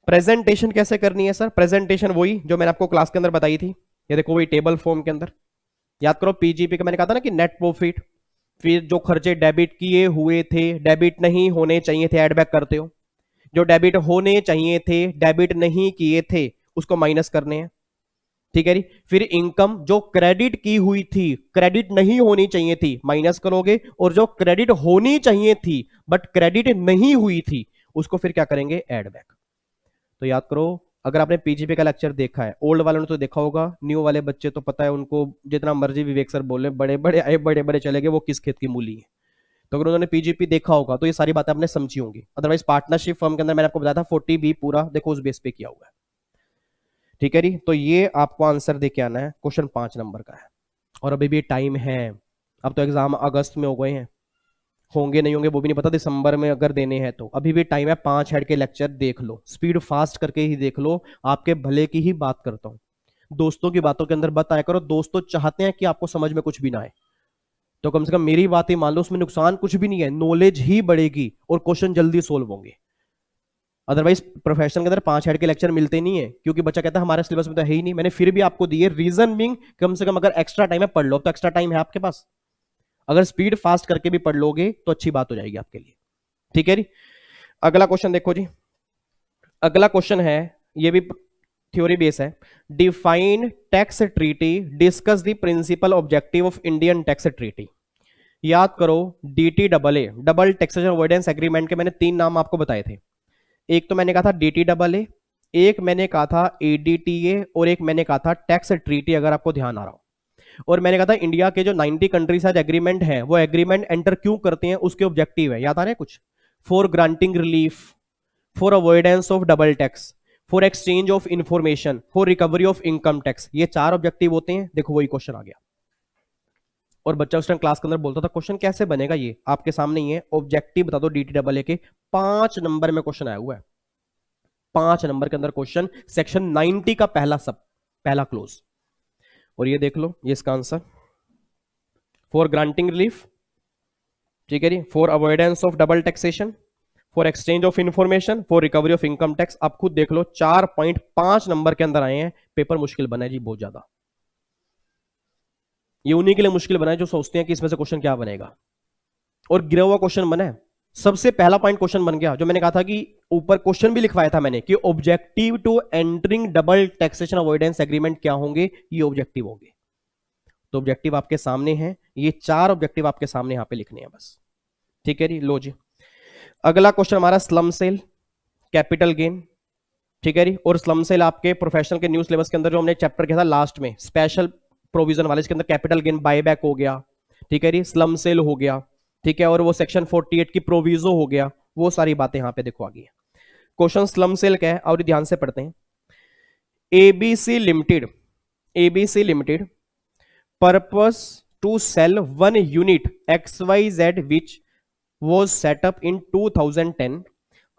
प्रेजेंटेशन कैसे करनी है सर, प्रेजेंटेशन वही जो मैंने आपको क्लास के अंदर बताई थी, ये देखो वही टेबल फॉर्म के अंदर। याद करो पीजीपी का मैंने कहा था ना कि नेट प्रॉफिट, फिर जो खर्चे डेबिट किए हुए थे, डेबिट नहीं होने चाहिए थे, एडबैक करते हो, जो डेबिट होने चाहिए थे, डेबिट नहीं किए थे, उसको माइनस करने हैं। ठीक है जी। फिर इनकम जो क्रेडिट की हुई थी, क्रेडिट नहीं होनी चाहिए थी, माइनस करोगे, और जो क्रेडिट होनी चाहिए थी बट क्रेडिट नहीं हुई थी, उसको फिर क्या करेंगे, एड बैक। तो याद करो, अगर आपने पीजीपी का लेक्चर देखा है, ओल्ड वालों ने तो देखा होगा, न्यू वाले बच्चे तो पता है उनको जितना मर्जी विवेक सर बोले, बड़े बड़े आए बड़े बड़े चले गए, वो किस खेत की मूली है। तो अगर उन्होंने पीजीपी देखा होगा तो ये सारी बातें आपने समझी होंगी। अदरवाइज पार्टनरशिप फर्म के अंदर मैंने आपको बताया था 40B पूरा देखो उस बेस पे किया हुआ है। ठीक है जी। तो ये आपको आंसर दे के आना है, क्वेश्चन 5 नंबर का है। और अभी भी टाइम है, अब तो एग्जाम अगस्त में हो गए हैं, होंगे नहीं होंगे वो भी नहीं पता, दिसंबर में अगर देने हैं तो अभी भी टाइम है। 5 हेड के लेक्चर देख लो, स्पीड फास्ट करके ही देख लो, आपके भले की ही बात करता हूं। दोस्तों की बातों के अंदर बताया करो, दोस्तों चाहते हैं कि आपको समझ में कुछ भी ना आए, तो कम से कम मेरी बात ही मान लो, उसमें नुकसान कुछ भी नहीं है, नॉलेज ही बढ़ेगी और क्वेश्चन जल्दी सोल्व होंगे। अदरवाइज प्रोफेशनल के अंदर 5 हेड के लेक्चर मिलते नहीं है, क्योंकि बच्चा कहता है हमारे सिलेबस में तो है ही नहीं। मैंने फिर भी आपको दिए, रीजन बिंग कम से कम अगर एक्स्ट्रा टाइम है पढ़ लो, तो एक्स्ट्रा टाइम है आपके पास, अगर स्पीड फास्ट करके भी पढ़ लोगे तो अच्छी बात हो जाएगी आपके लिए। ठीक है जी। अगला क्वेश्चन देखो जी, अगला क्वेश्चन है, ये भी थ्योरी बेस है। Define tax treaty, discuss the principal objective of Indian tax treaty. याद करो DTAA, double taxation avoidance agreement के मैंने 3 नाम आपको बताए थे। एक तो मैंने कहा था DTAA, एक मैंने कहा था ADTA, और एक मैंने कहा था टैक्स ट्रीटी, अगर आपको ध्यान आ रहा हो। और मैंने कहा था इंडिया के जो 90 कंट्री साथ एग्रीमेंट है, वो एग्रीमेंट एंटर क्यों करते हैं, उसके ऑब्जेक्टिव है, याद आ रहे हैं कुछ, for granting relief, for avoidance of double tax, for exchange of information, for recovery of income tax, ये 4 ऑब्जेक्टिव होते हैं। देखो वही क्वेश्चन आ गया, और बच्चा उस टाइम क्लास के अंदर बोलता था क्वेश्चन कैसे बनेगा, ये आपके सामने ही है, ऑब्जेक्टिव बता दो DTAA के। 5 नंबर में क्वेश्चन आया हुआ है, 5 नंबर के अंदर क्वेश्चन, सेक्शन 90 का पहला पहला क्लोज, और ये देख लो, ये इसका आंसर, फॉर ग्रांटिंग रिलीफ, ठीक है जी, for avoidance of double taxation, for exchange of information, for recovery of income tax. आप खुद देख लो, 4.5 नंबर के अंदर आए हैं। पेपर मुश्किल बना है जी बहुत ज्यादा, ये उन्हीं के लिए मुश्किल बना है जो सोचते हैं कि इसमें से क्वेश्चन क्या बनेगा, और गिरा हुआ क्वेश्चन बना है। सबसे पहला पॉइंट क्वेश्चन बन गया, जो मैंने कहा था कि ऊपर क्वेश्चन भी लिखवाया था मैंने कि objective to entering double taxation avoidance agreement क्या होंगे, ये ऑब्जेक्टिव होंगे। तो ऑब्जेक्टिव आपके सामने हैं, ये 4 ऑब्जेक्टिव आपके सामने यहां पे लिखने हैं बस। ठीक है जी, लो जी। अगला क्वेश्चन हमारा स्लम सेल, कैपिटल गेन, ठीक है जी। और स्लम सेल आपके प्रोफेशनल के न्यू सिलेबस के अंदर जो हमने चैप्टर किया था लास्ट में, स्पेशल प्रोविजन वाले, इसके अंदर कैपिटल गेन बायबैक हो गया, ठीक है जी, स्लम सेल हो गया, ठीक है, और वो सेक्शन 48 की प्रोविजो हो गया, वो सारी बातें यहां पे देखो आ गई। क्वेश्चन स्लम सेल क्या है और ध्यान से पढ़ते हैं। ABC limited, ABC limited purpose to sell 1 unit XYZ which was set up in 2010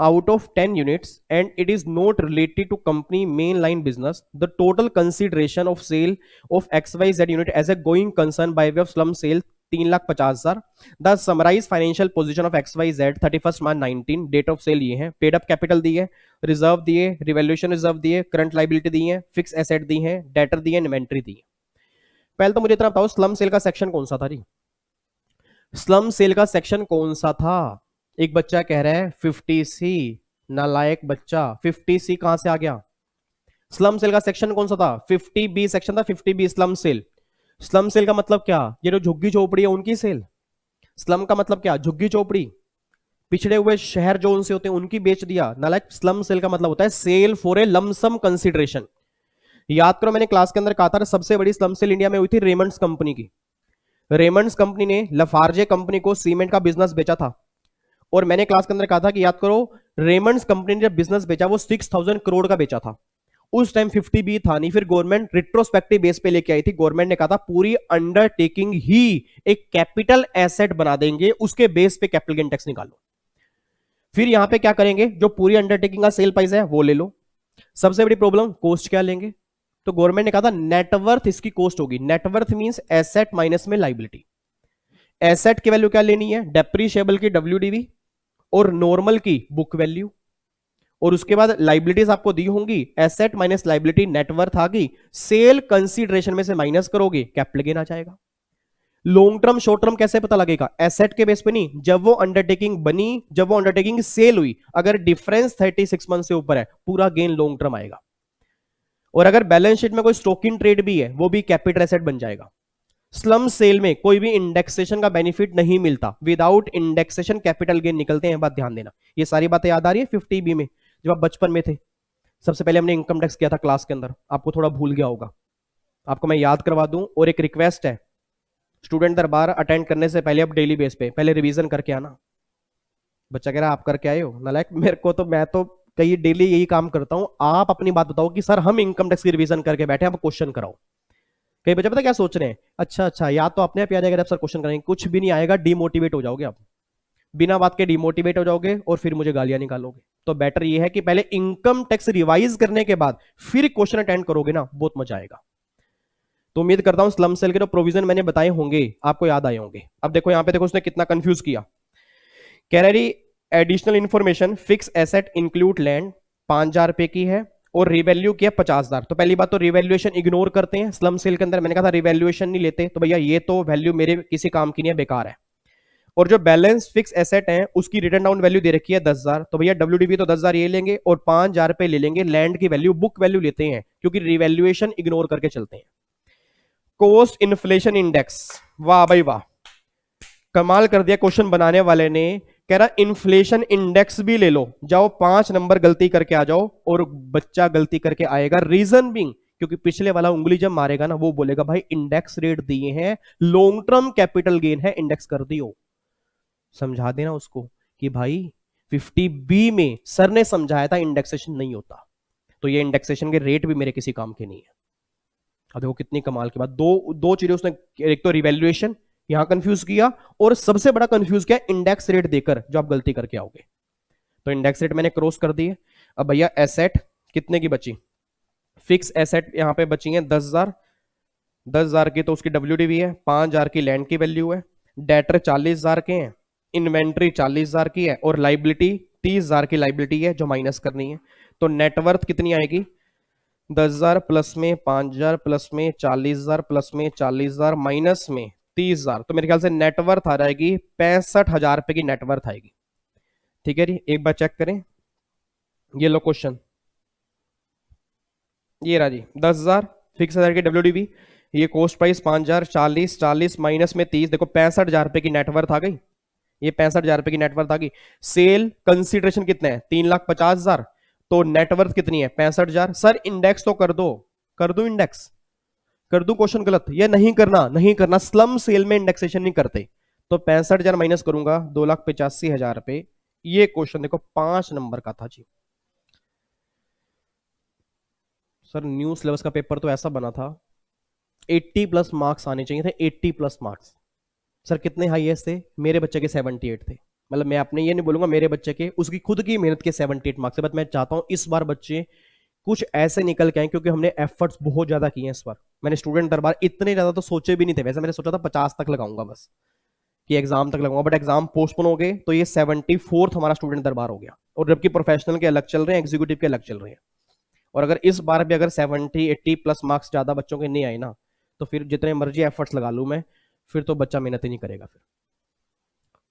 out of 10 units and it is not related to company mainline business. The total consideration of sale of XYZ unit as a going concern by way of slum sale 3,50,000। The summarized financial position of XYZ 31st March 19, date of sale ये है, paid up capital दी है, reserve दिए, revaluation reserve दिए, current liability दी है, fix asset दी है, debtor दी है, इन्वेंटरी दी है। पहले तो मुझे इतना बताओ स्लम सेल का सेक्शन कौन सा था जी, स्लम सेल का सेक्शन कौन सा था। एक बच्चा कह रहा है 50C, नालायक बच्चा, 50C कहां से आ गया, स्लम सेल का सेक्शन कौन सा था, 50B सेक्शन था, 50B slump sale. Slump sale का मतलब क्या, ये जो झुग्गी झोपड़ी है उनकी सेल, स्लम का मतलब क्या, झुग्गी चौपड़ी, पिछड़े हुए शहर जो उनसे होते हैं उनकी बेच दिया, नालायक। स्लम सेल का मतलब होता है sale for a lump sum consideration. याद करो मैंने क्लास के अंदर कहा था सबसे बड़ी स्लम सेल इंडिया में हुई थी रेमंड्स कंपनी की। रेमंड्स कंपनी ने लफार्जे कंपनी को सीमेंट का बिजनेस बेचा था, और मैंने क्लास के अंदर कहा था कि याद करो रेमंड्स कंपनी ने जब बिजनेस बेचा वो 6,000 करोड़ का बेचा था। उस टाइम 50 बी था नहीं, फिर गवर्नमेंट रिट्रोस्पेक्टिव बेस पे लेके आई थी। गवर्नमेंट ने कहा था पूरी अंडरटेकिंग ही एक कैपिटल एसेट बना देंगे, उसके बेस पे कैपिटल गेन टैक्स निकालो। फिर यहां पे क्या करेंगे, जो पूरी अंडरटेकिंग का सेल प्राइस है वो ले लो। सबसे बड़ी प्रॉब्लम कोस्ट क्या लेंगे, तो गवर्नमेंट ने कहा था नेटवर्थ इसकी कोस्ट होगी। नेटवर्थ मींस एसेट माइनस में लाइबिलिटी। एसेट की वैल्यू क्या लेनी है, डेप्रीशिएबल की डब्ल्यूडीवी और नॉर्मल की बुक वैल्यू, और उसके बाद लाइबिलिटीज आपको दी होंगी, एसेट माइनस लाइबिलिटी नेटवर्थ आ गई, सेल कंसीडरेशन में से माइनस करोगे कैपिटल गेन आ जाएगा। लॉन्ग टर्म शॉर्ट टर्म कैसे पता लगेगा, एसेट के बेस पे नहीं, जब वो अंडरटेकिंग बनी, जब वो अंडरटेकिंग सेल हुई, अगर डिफरेंस 36 मंथ से ऊपर है पूरा गेन लॉन्ग टर्म आएगा। और अगर बैलेंस शीट में कोई स्टॉक इन ट्रेड भी है वो भी कैपिटल एसेट बन जाएगा। स्लम सेल में कोई भी इंडेक्सेशन का बेनिफिट नहीं मिलता, विदाउट इंडेक्सेशन कैपिटल गेन निकलते हैं, बात ध्यान देना। ये सारी बातें याद आ रही है 50 बी में, जब आप बचपन में थे सबसे पहले हमने इनकम टैक्स किया था क्लास के अंदर, आपको थोड़ा भूल गया होगा, आपको मैं याद करवा दूं। और एक रिक्वेस्ट है, स्टूडेंट दरबार अटेंड करने से पहले अब डेली बेस पे पहले रिवीजन करके आना। बच्चा कह रहा आप करके आए हो, नालायक मेरे को तो, मैं तो कई डेली यही काम करता हूं। आप अपनी बात बताओ कि सर हम इनकम टैक्स की रिवीजन करके बैठे, आप क्वेश्चन कराओ। कई बच्चे पता क्या सोच रहे हैं, अच्छा अच्छा याद तो अपने आप याद आएगा सर क्वेश्चन करेंगे, कुछ भी नहीं आएगा, डिमोटिवेट हो जाओगे आप, बिना बात के डिमोटिवेट हो जाओगे और फिर मुझे गालियां निकालोगे। तो बेटर ये है कि पहले इनकम टैक्स रिवाइज करने के बाद फिर क्वेश्चन अटेंड करोगे ना, बहुत मजा आएगा। तो उम्मीद करता हूं स्लम सेल के जो प्रोविजन मैंने बताए होंगे आपको याद आए होंगे। अब देखो यहां पे देखो उसने कितना कंफ्यूज किया, कह रही additional information fix asset include land 5,000 रुपए की है और रिवैल्यू किया 50,000। तो पहली बात तो रिवैल्यूएशन इग्नोर करते हैं स्लम सेल के अंदर, मैंने कहा था रिवैल्यूएशन नहीं लेते, तो भैया ये तो वैल्यू मेरे किसी काम की नहीं है, बेकार है। और जो बैलेंस फिक्स एसेट है उसकी रिटर्न डाउन वैल्यू दे रखी है 10,000, तो भैया डब्ल्यूडीबी तो 10,000 ये लेंगे और 5,000 रुपए ले लेंगे लैंड की वैल्यू, बुक वैल्यू लेते हैं क्योंकि रिवैल्यूएशन इग्नोर करके चलते हैं। कोस्ट इन्फ्लेशन इंडेक्स, वाह भाई वाह, कमाल कर दिया क्वेश्चन बनाने वाले ने। कह रहा इन्फ्लेशन इंडेक्स भी ले लो, जाओ 5 नंबर गलती करके आ जाओ, और बच्चा गलती करके आएगा, रीजन बिंग क्योंकि पिछले वाला उंगली जब मारेगा ना वो बोलेगा भाई इंडेक्स रेट दिए हैं, लॉन्ग टर्म कैपिटल गेन है, इंडेक्स कर दियो। समझा देना उसको कि भाई 50 बी में सर ने समझाया था इंडेक्सेशन नहीं होता, तो ये इंडेक्सेशन के रेट भी मेरे किसी काम के नहीं है। अब देखो कितनी कमाल की बात, दो दो चीजें उसने, एक तो रिवैल्यूएशन यहां कंफ्यूज किया, और सबसे बड़ा कंफ्यूज किया इंडेक्स रेट देकर जो आप गलती करके आओगे। तो इंडेक्स रेट मैंने क्रॉस कर दिए। अब भैया एसेट कितने की बची, फिक्स एसेट यहां पे बची है 10,000, 10,000 की तो उसकी डब्ल्यूडीवी है, 5,000 की लैंड की वैल्यू है, डेटर 40,000 के हैं, इन्वेंट्री 40,000 की है, और लाइबिलिटी 30,000 की लाइबिलिटी है जो माइनस करनी है। तो नेटवर्थ कितनी आएगी, 10,000 प्लस में 5,000 प्लस में 40,000 प्लस में 40,000 माइनस में 30,000, तो मेरे ख्याल से नेटवर्थ आ जाएगी 65,000 रुपए की नेटवर्थ आएगी। ठीक है जी, एक बार चेक करें, ये लो क्वेश्चन, ये रहा जी 10,000 फिक्स 1,000 की डब्ल्यूडीबी, ये कॉस्ट प्राइस 5,000, 40 40 माइनस में 30, देखो 65,000 रुपए की नेटवर्थ आ गई, ये 65,000 रुपए की नेटवर्थ आ गई। सेल कंसिडरेशन कितना है 3,50,000, तो नेटवर्थ कितनी है 65,000। सर इंडेक्स तो कर दो इंडेक्स, कर दू क्वेश्चन गलत, ये नहीं करना, नहीं करना, स्लम सेल में इंडेक्सेशन नहीं करते। तो 65,000 माइनस करूंगा 2,85,000 रुपए, ये क्वेश्चन देखो 5 नंबर का था जी। सर न्यू सिलेबस का पेपर तो ऐसा बना था 80 प्लस मार्क्स आने चाहिए थे, 80 प्लस मार्क्स। सर कितने हाईएस्ट थे, मेरे बच्चे के 78 थे, मतलब मैं अपने ये नहीं बोलूंगा मेरे बच्चे के, उसकी खुद की मेहनत के 78 मार्क्स है। बट मैं चाहता हूं इस बार बच्चे कुछ ऐसे निकल के आए, क्योंकि हमने एफर्ट्स बहुत ज्यादा किए हैं इस बार। मैंने स्टूडेंट दरबार इतने ज्यादा तो सोचे भी नहीं थे, वैसे मैंने सोचा था 50 तक लगाऊंगा बस, कि एग्जाम तक लगाऊंगा, बट एग्जाम पोस्टपोन हो गए, तो ये 74th हमारा स्टूडेंट दरबार हो गया। और जबकि प्रोफेशनल के अलग चल रहे हैं, एग्जीक्यूटिव के अलग चल रहे हैं। और अगर इस बार भी अगर 70 80 प्लस मार्क्स ज्यादा बच्चों के नहीं आए ना, तो फिर जितने मर्जी एफर्ट्स लगा लूं मैं, फिर तो बच्चा मेहनत ही नहीं करेगा फिर।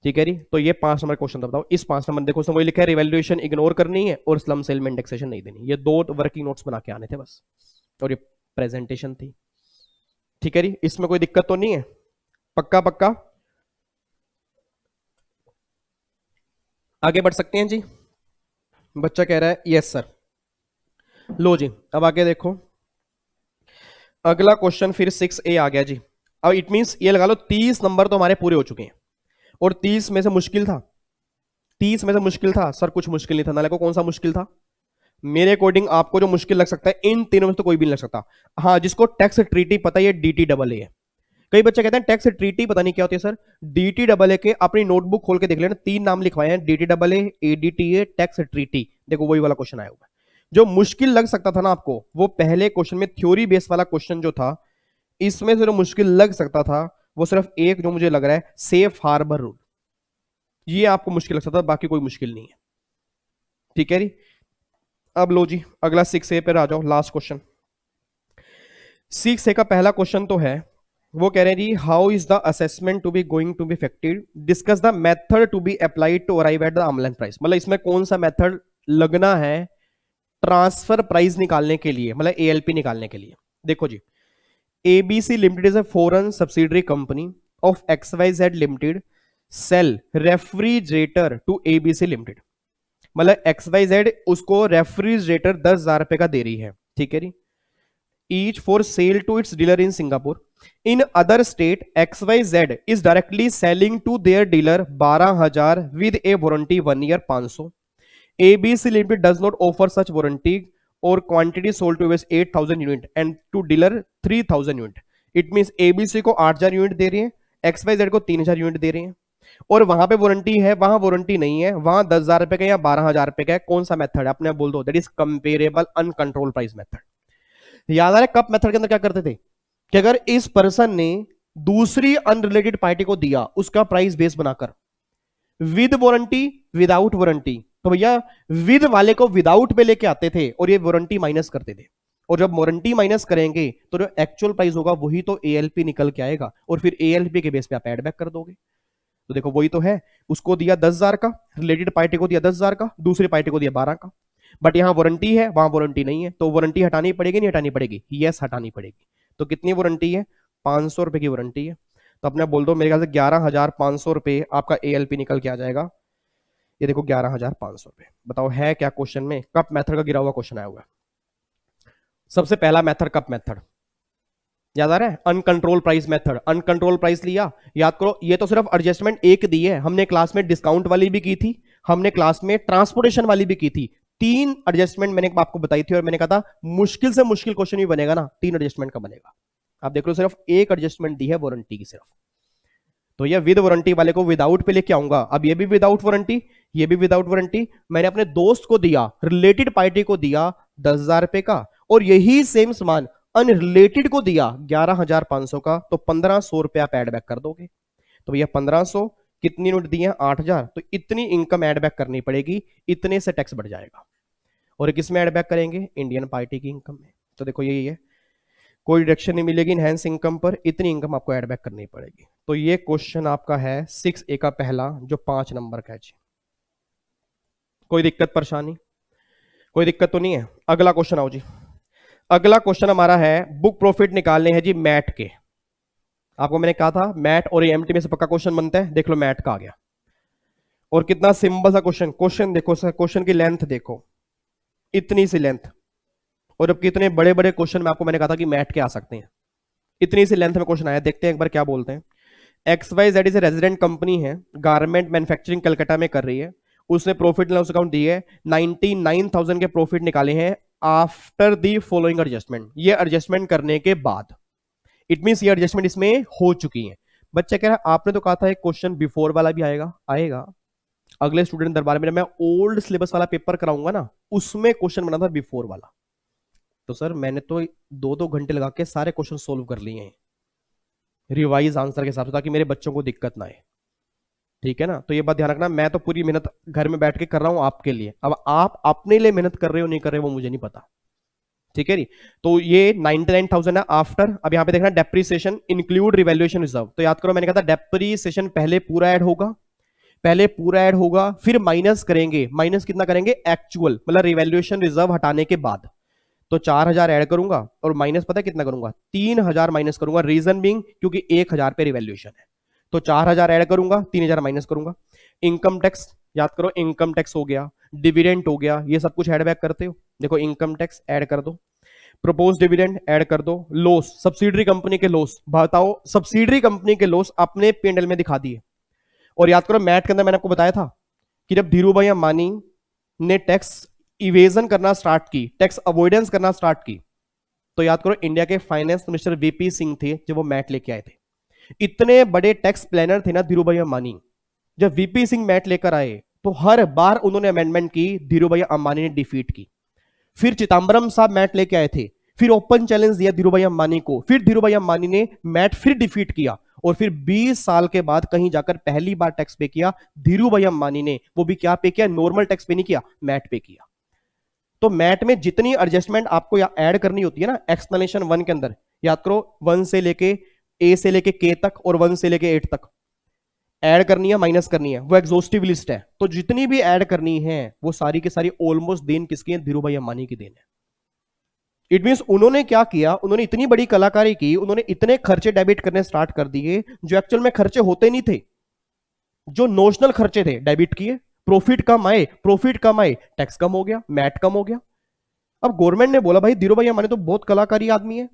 ठीक है जी, तो ये 5 नंबर क्वेश्चन था, बताओ इस 5 नंबर देखो उसने वही लिखा है, रिवैल्यूएशन इग्नोर करनी है और स्लम सेल में इंडेक्सेशन नहीं देनी, ये 2 वर्किंग नोट्स बना के आने थे बस, और ये प्रेजेंटेशन थी। ठीक है जी, इसमें कोई दिक्कत तो नहीं है, पक्का पक्का। आगे बढ़ सकते हैं जी। बच्चा कह रहा है यस सर। लो जी, अब आगे देखो, अगला क्वेश्चन फिर 6A आ गया जी। अब इट मींस ये लगा लो 30 नंबर तो हमारे पूरे हो चुके हैं, और 30 में से मुश्किल था, 30 में से मुश्किल था सर, कुछ मुश्किल नहीं था। नाले को कौन सा मुश्किल था? मेरे अकॉर्डिंग आपको जो मुश्किल लग सकता है इन तीनों में तो कोई भी नहीं लग सकता। हाँ, जिसको टैक्स ट्रीटी पता है, ये DTAA है। कई बच्चे कहते हैं टैक्स ट्रीटी पता नहीं क्या होती है सर। DTAA के अपनी नोटबुक खोल के देख लेना, 3 नाम लिखवाए हैं, DTAA, ADTA, टैक्स ट्रीटी। देखो वही वाला क्वेश्चन आया हुआ है। जो मुश्किल लग सकता था ना आपको, वो पहले क्वेश्चन में थ्योरी बेस वाला क्वेश्चन जो था, इसमें से जो मुश्किल लग सकता था वो सिर्फ एक, जो मुझे लग रहा है, सेफ हार्बर रूल, ये आपको मुश्किल लग सकता था, बाकी कोई मुश्किल नहीं है। ठीक है जी। अब लो जी, अगला 6A पर आ जाओ, लास्ट क्वेश्चन। 6A का पहला क्वेश्चन तो है, वो कह रहे हैं जी, how is the assessment to be going to be effected, discuss the method to be applied to arrive at the online price. मतलब इसमें कौन सा मेथड लगना है ट्रांसफर प्राइस निकालने के लिए, मतलब ALP निकालने के लिए। देखो जी, ABC limited is a foreign subsidiary company of XYZ limited sell refrigerator to ABC limited. मतलब XYZ उसको रेफ्रिजरेटर 10,000 रुपए का दे रही है, ठीक है जी, each for sale to its dealer in Singapore. In other state, XYZ is directly selling to their dealer 12,000 with a warranty 1 year 500. ABC Limited does not offer such warranty or quantity sold to US 8,000 unit and to dealer 3,000 unit. It means ABC को 8,000 unit दे रही है, XYZ को 3,000 unit दे रही है, और वहां पे warranty है, वहां वारंटी नहीं है, वहां 10,000 रुपए का या 12,000 रुपए का है। कौन सा मेथड है? अपने बोल दो, that is comparable uncontrolled price method. याद आ रहा है कप मेथड के अंदर क्या करते थे कि अगर इस पर्सन ने दूसरी अनरिलेटेड पार्टी को दिया उसका प्राइस बेस बनाकर, विद वारंटी विदाउट वारंटी, तो भैया विद वाले को विदाउट पे लेके आते थे और ये वारंटी माइनस करते थे, और जब वारंटी माइनस करेंगे तो जो एक्चुअल प्राइस होगा वही तो ALP निकल के आएगा, और फिर ALP के बेस पे आप एड बैक कर दोगे। तो देखो वही तो है, उसको दिया 10,000 का, रिलेटेड पार्टी को दिया 10,000 का, दूसरी पार्टी को दिया 12 का, बट यहां वारंटी है वहां वारंटी नहीं है, तो वारंटी हटानी पड़ेगी नहीं हटानी पड़ेगी? यस हटानी पड़ेगी। तो कितनी वारंटी है? 500 रुपए की वारंटी है। तो अपने बोल दो मेरे ख्याल से 11,500 रुपए आपका ALP निकल के आ जाएगा। ये देखो 11,500 रुपए। बताओ है क्या क्वेश्चन में? कप मेथड का गिरा हुआ क्वेश्चन आया हुआ है। सबसे पहला मेथड कप मेथड, याद आ रहा है? Uncontrolled price method, uncontrolled price लिया, याद करो ये तो सिर्फ एडजस्टमेंट एक दी है, हमने क्लास में डिस्काउंट वाली भी की थी, हमने क्लास में ट्रांसपोर्टेशन वाली भी की थी। 3 एडजस्टमेंट मैंने आपको बताई थी, और मैंने कहा था मुश्किल से मुश्किल क्वेश्चन भी बनेगा ना 3 एडजस्टमेंट का बनेगा। आप देख लो सिर्फ एक एडजस्टमेंट दी है वारंटी की सिर्फ, तो ये विद वारंटी वाले को विदाउट पे लेके आऊंगा। अब ये भी विदाउट वारंटी, ये भी विदाउट वारंटी, मैंने अपने दोस्त को दिया, रिलेटेड पार्टी को दिया 10,000 रुपए का, और यही सेम सामान अनरिलेटेड को दिया 11,500 का, तो 1,500 रुपए आप एड बैक कर दोगे। तो भैया 1,500 कितनी नोट दी है? 8,000, तो इतनी इनकम एड बैक करनी पड़ेगी, इतने से टैक्स बढ़ जाएगा। और किस में एड बैक करेंगे? इंडियन पार्टी की इनकम में। तो देखो यही है, कोई डिडक्शन नहीं मिलेगी इनहैंस इनकम पर, इतनी इनकम आपको एड बैक करनी पड़ेगी। तो ये क्वेश्चन आपका है 6A का पहला, जो 5 नंबर का है जी। कोई दिक्कत परेशानी? कोई दिक्कत तो नहीं है? अगला क्वेश्चन आओ जी। अगला क्वेश्चन हमारा है बुक प्रॉफिट निकालने हैं जी मैट के। आपको मैंने कहा था मैट और एमटी में से पक्का क्वेश्चन बनता है, देख लो मैट का आ गया। और कितना सिंपल सा क्वेश्चन, क्वेश्चन देखो सर, क्वेश्चन की लेंथ देखो, इतनी सी लेंथ, और जबकि इतने बड़े बड़े क्वेश्चन में आपको मैंने कहा था कि मैट के आ सकते हैं, इतनी सी लेंथ में क्वेश्चन आया। देखते हैं एक बार क्या बोलते हैं। XYZ इज रेजिडेंट कंपनी है, गारमेंट मैन्युफैक्चरिंग कलकत्ता में कर रही है, उसने प्रॉफिट एंड लॉस अकाउंट दी है, 99,000 के प्रॉफिट निकाले हैं आफ्टर दी फॉलोइंग एडजस्टमेंट, ये एडजस्टमेंट करने के बाद। इट मींस ये एडजस्टमेंट इसमें हो चुकी है। बच्चा कह रहा है आपने तो कहा था एक क्वेश्चन बिफोर वाला भी आएगा, आएगा अगले स्टूडेंट दरबार में, मैं ओल्ड सिलेबस वाला पेपर कराऊंगा ना, उसमें क्वेश्चन बना था बिफोर वाला। तो सर मैंने तो 2-2 घंटे लगा के सारे क्वेश्चन सोल्व कर लिए हैं रिवाइज आंसर के हिसाब से, ताकि मेरे बच्चों को दिक्कत ना आए, ठीक है ना? तो ये बात ध्यान रखना, मैं तो पूरी मेहनत घर में बैठ के कर रहा हूं आपके लिए, अब आप अपने लिए मेहनत कर रहे हो नहीं कर रहे हो वो मुझे नहीं पता, ठीक है जी। तो ये 99,000 है आफ्टर। अब यहां पे देखना डेप्रीसिएशन इंक्लूड रिवैल्यूएशन रिजर्व, तो याद करो मैंने कहा था डेप्रीसिएशन पहले पूरा ऐड होगा, पहले पूरा ऐड होगा, फिर माइनस करेंगे, माइनस कितना करेंगे? एक्चुअल, मतलब रिवैल्यूएशन रिजर्व हटाने के बाद। तो 4,000 ऐड करूंगा और माइनस पता है कितना करूंगा? 3,000 माइनस करूंगा, रीजन बीइंग क्योंकि 1,000 पे रिवैल्यूएशन है, तो 4,000 ऐड करूंगा, 3,000 माइनस करूंगा। इनकम टैक्स याद करो, इनकम टैक्स हो गया, डिविडेंड हो गया, ये सब कुछ ऐड बैक करते हो। देखो इनकम टैक्स ऐड कर दो, प्रोपोज डिविडेंड ऐड कर दो, लॉस सब्सिडरी कंपनी के लॉस बताओ, सब्सिडरी कंपनी के लॉस अपने P&L में दिखा दिए। और याद करो मैट के अंदर मैंने आपको बताया था कि जब धीरू भाई अंबानी ने टैक्स इवेजन करना स्टार्ट की, टैक्स अवॉइडेंस करना स्टार्ट की, तो याद करो इंडिया के फाइनेंस मिनिस्टर वीपी सिंह थे जब वो मैट लेके आए थे। इतने बड़े टैक्स प्लानर थे ना धीरू भाई अंबानी, जब वीपी सिंह मैट लेकर आए तो हर बार उन्होंने अमेंडमेंट की, धीरू भाई अंबानी ने डिफीट की। फिर चिदम्बरम साहब मैट लेके आए थे, फिर ओपन चैलेंज दिया धीरू भाई अंबानी को, फिर धीरू भाई अंबानी ने मैट फिर डिफीट किया, और फिर 20 साल के बाद कहीं जाकर पहली बार टैक्स पे किया धीरू भाई अंबानी ने। वो भी क्या पे किया, नॉर्मल टैक्स पे नहीं किया, मैट पे किया। तो मैट में जितनी एडजस्टमेंट आपको ऐड करनी होती है ना एक्सप्लेनेशन 1 के अंदर, याद करो 1 से लेके ए से लेके के तक और 1 से लेके 8 तक ऐड करनी है, माइनस करनी है, वो एग्जॉस्टिव लिस्ट है। तो जितनी भी ऐड करनी है वो सारी की सारी ऑलमोस्ट देन किसकी है, धीरू भाई अंबानी की देन है। इट मींस उन्होंने क्या किया, उन्होंने इतनी बड़ी कलाकारी की, उन्होंने इतने खर्चे डेबिट करने स्टार्ट कर दिए जो एक्चुअल में खर्चे होते नहीं थे, जो नोशनल खर्चे थे डेबिट किए, प्रॉफिट कम आए, प्रॉफिट कम आए, टैक्स कम हो गया, मैट कम हो गया। अब गवर्नमेंट ने बोला भाई धीरू भाई अंबानी तो बहुत कलाकारी आदमी है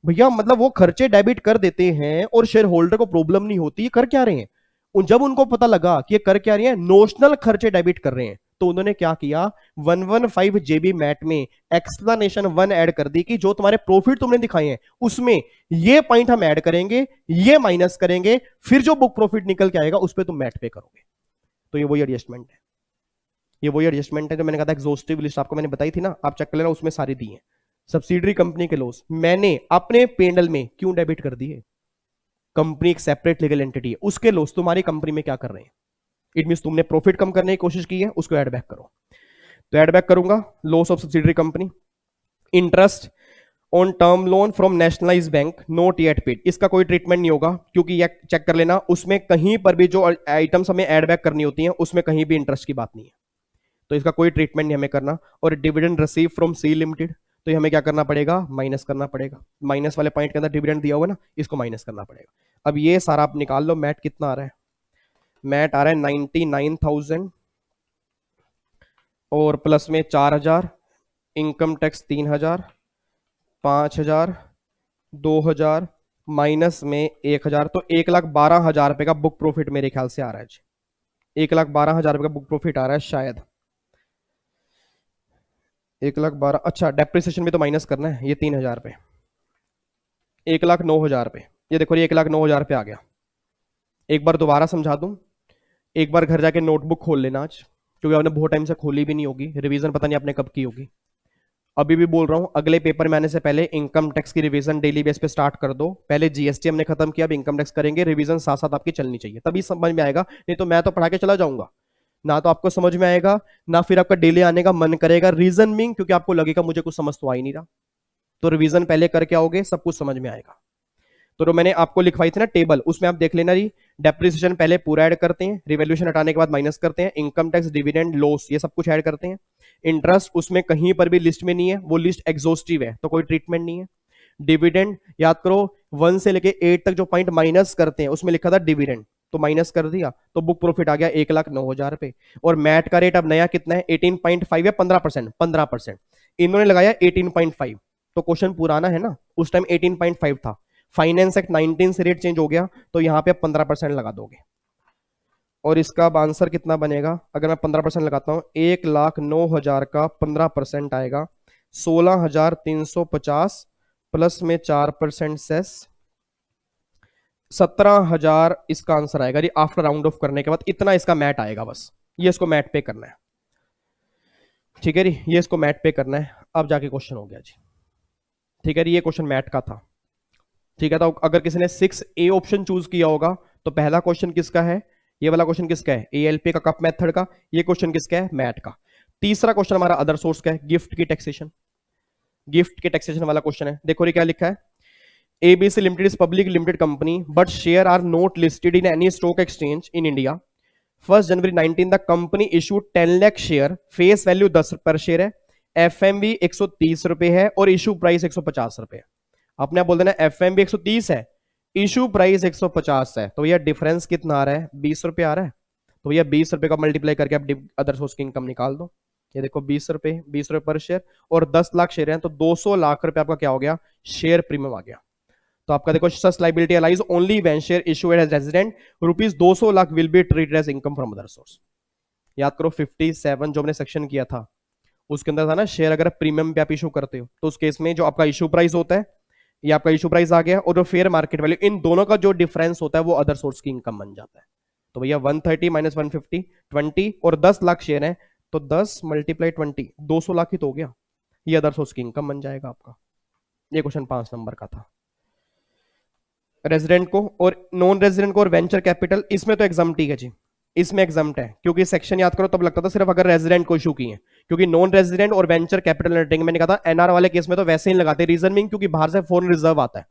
भैया, मतलब वो खर्चे डेबिट कर देते हैं और शेयर होल्डर को प्रॉब्लम नहीं होती, ये कर क्या रहे हैं। जब उनको पता लगा कि ये कर क्या रहे हैं, नोशनल खर्चे डेबिट कर रहे हैं, तो उन्होंने क्या किया, 115 जेबी मैट में एक्सप्लेनेशन 1 ऐड कर दी कि जो तुम्हारे प्रॉफिट तुमने दिखाए हैं उसमें ये पॉइंट हम ऐड करेंगे, ये माइनस करेंगे, फिर जो बुक प्रॉफिट निकल के आएगा उस पर तुम मैट पे करोगे। तो ये वही एडजस्टमेंट है, ये वही एडजस्टमेंट है जो मैंने कहा था एग्जॉस्टिव लिस्ट आपको मैंने बताई थी ना, आप चेक कर लेना, उसमें सारी दी है। सब्सिडरी कंपनी के लॉस मैंने अपने P&L में क्यों डेबिट कर दिए, कंपनी एक सेपरेट लीगल एंटिटी है, उसके लॉस तुम्हारी कंपनी में क्या कर रहे हैं। इट मींस तुमने प्रॉफिट कम करने की कोशिश की है, उसको ऐड बैक करो। तो ऐड बैक करूंगा, loss of subsidiary company, interest on term loan from nationalised bank not yet paid, इसका कोई ट्रीटमेंट नहीं होगा, क्योंकि ये चेक कर लेना उसमें कहीं पर भी जो आइटम्स हमें ऐड बैक करनी होती हैं उसमें कहीं भी इंटरेस्ट की बात नहीं है, तो इसका कोई ट्रीटमेंट नहीं हमें करना। और dividend receive from C limited, तो ये हमें क्या करना पड़ेगा, माइनस करना पड़ेगा, माइनस वाले पॉइंट के अंदर डिविडेंड दिया होगा ना, इसको माइनस करना पड़ेगा। अब ये सारा आप निकाल लो, मैट कितना आ रहा है, मैट आ रहा है 99,000 और प्लस में 4,000, इनकम टैक्स 3,000, 5,000, 2,000 माइनस में 1,000, तो 1,12,000 रुपए का बुक प्रॉफिट मेरे ख्याल से आ रहा है जी, 1,12,000 रुपए का बुक प्रॉफिट आ रहा है शायद, 1,12,000। अच्छा डेप्रिसिएशन भी तो माइनस करना है, ये 3,000 रुपए, 1,09,000 रुपए, ये देखो ये 1,09,000 रुपए आ गया। एक बार दोबारा समझा दूं, एक बार घर जाके नोटबुक खोल लेना आज, क्योंकि आपने बहुत टाइम से खोली भी नहीं होगी, रिवीजन पता नहीं आपने कब की होगी। अभी भी बोल रहा हूं, अगले पेपर में आने से पहले इनकम टैक्स की रिवीजन डेली बेस पे स्टार्ट कर दो। पहले जीएसटी हमने खत्म किया, अब इनकम टैक्स करेंगे, रिवीजन साथ साथ आपकी चलनी चाहिए, तभी समझ में आएगा, नहीं तो मैं तो पढ़ा के चला जाऊंगा, ना तो आपको समझ में आएगा, ना फिर आपका डेली आने का मन करेगा, रीजन मीन क्योंकि आपको लगेगा मुझे कुछ समझ तो आ ही नहीं रहा। तो रिवीजन पहले करके आओगे, सब कुछ समझ में आएगा। तो मैंने आपको लिखवाई थी ना टेबल, उसमें आप देख लेना जी, डेप्रिसिएशन पहले पूरा ऐड करते हैं, रिवैल्यूएशन हटाने के बाद माइनस करते हैं, इनकम टैक्स, डिविडेंड, लॉस, ये सब कुछ ऐड करते हैं। इंटरेस्ट उसमें कहीं पर भी लिस्ट में नहीं है, वो लिस्ट एग्जॉस्टिव है, तो कोई ट्रीटमेंट नहीं है। डिविडेंड याद करो 1 से लेके 8 तक जो पॉइंट माइनस करते हैं उसमें लिखा था डिविडेंड, तो माइनस कर दिया, तो बुक प्रॉफिट आ गया 1,09,000 रुपए। और मैट का रेट अब नया कितना है, 18.5 या 15%, 15% इन्होंने लगाया 18.5, तो क्वेश्चन पुराना है ना, उस टाइम 18.5 था, फाइनेंस एक्ट 19 से रेट चेंज हो गया, तो यहां पे 15% लगा दोगे। और इसका अब आंसर कितना बनेगा, अगर मैं 15% लगाता हूं, 1,09,000 का 15% आएगा 16,350 प्लस में 4% सेस, 17,000 इसका आंसर आएगा जी, आफ्टर राउंड ऑफ करने के बाद इतना इसका मैट आएगा, बस ये इसको मैट पे करना है, ठीक है जी, ये इसको मैट पे करना है। अब जाके क्वेश्चन हो गया जी, ठीक है जी, ये क्वेश्चन मैट का था, ठीक है। तो अगर किसी ने 6A ऑप्शन चूज किया होगा तो पहला क्वेश्चन किसका है, ये वाला क्वेश्चन किसका है, ALP का कप मेथड का, ये क्वेश्चन किसका है, मैट का। तीसरा क्वेश्चन हमारा अदर सोर्स का है, गिफ्ट की टैक्सेशन, गिफ्ट के टैक्सेशन वाला क्वेश्चन है। देखो ये क्या लिखा है, ABC limited is public limited company but share are not listed in any stock exchange in India. 1 January 19 the company issue 10 lakh share, face value 10 per share है, FMV 130 रुपए है और इशू प्राइस 150 रुपए है। आपने बोल देना FMV 130 है, इशू प्राइस 150 है, तो यह डिफरेंस कितना आ रहा है, 20 रुपए आ रहा है। तो भैया 20 रुपए का मल्टीप्लाई करके आप अदर सोर्स की इनकम निकाल दो। ये देखो 20 रुपए पर शेयर और 10 लाख शेयर हैं तो 200 लाख रुपए आपका क्या हो गया, शेयर प्रीमियम आ गया। तो आपका देखो such liability arises only when share issued as resident, rupees 200 lakh will be treated as income from other source. याद करो 57 जो हमने सेक्शन किया था उसके अंदर था ना, शेयर अगर प्रीमियम पे आप इशू करते हो तो उस केस में जो आपका इशू प्राइस होता है, ये आपका इशू प्राइस आ गया, और जो फेयर मार्केट वैल्यू, इन दोनों का जो डिफरेंस होता है वो अदर सोर्स की इनकम बन जाता है। तो भैया 130 माइनस 150 20 और 10 लाख शेयर है तो 10 मल्टीप्लाई 20 200 लाख ही तो हो गया, ये अदर सोर्स की इनकम बन जाएगा आपका। ये क्वेश्चन 5 नंबर का था। रेजिडेंट को और नॉन रेजिडेंट को और वेंचर कैपिटल, इसमें तो एग्जाम्प्ट है जी, इसमें एग्जाम्प्ट है क्योंकि सेक्शन याद करो तब लगता था सिर्फ अगर रेजिडेंट को इशू की है, क्योंकि नॉन रेजिडेंट और वेंचर कैपिटल अंडरटेकिंग मैंने कहा था एनआर वाले केस में तो वैसे ही लगाते, रीजन मीन क्योंकि बाहर से फॉरेन रिजर्व आता है,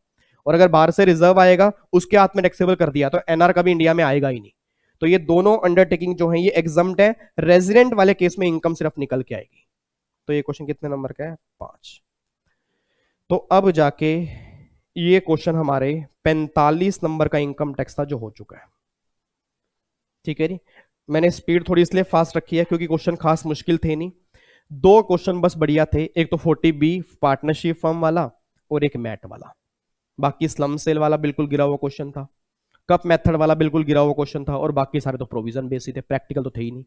और अगर बाहर से रिजर्व आएगा उसके हाथ में टैक्सेबल कर दिया तो एनआर का भी इंडिया में आएगा ही नहीं। तो ये दोनों अंडरटेकिंग जो है ये एग्जाम्प्ट है, रेजिडेंट वाले केस में इनकम सिर्फ निकल के आएगी। तो ये क्वेश्चन कितने नंबर का है, 5। तो अब जाके ये क्वेश्चन हमारे 45 नंबर का इनकम टैक्स था जो हो चुका है। ठीक है जी, मैंने स्पीड थोड़ी इसलिए फास्ट रखी है क्योंकि क्वेश्चन खास मुश्किल थे नहीं, 2 क्वेश्चन बस बढ़िया थे, एक तो 40B पार्टनरशिप फर्म वाला और एक मैट वाला, बाकी स्लम सेल वाला बिल्कुल गिरा हुआ क्वेश्चन था, कप मेथड वाला बिल्कुल गिरा हुआ क्वेश्चन था, और बाकी सारे तो प्रोविजन बेसिस थे, प्रैक्टिकल तो थे ही नहीं।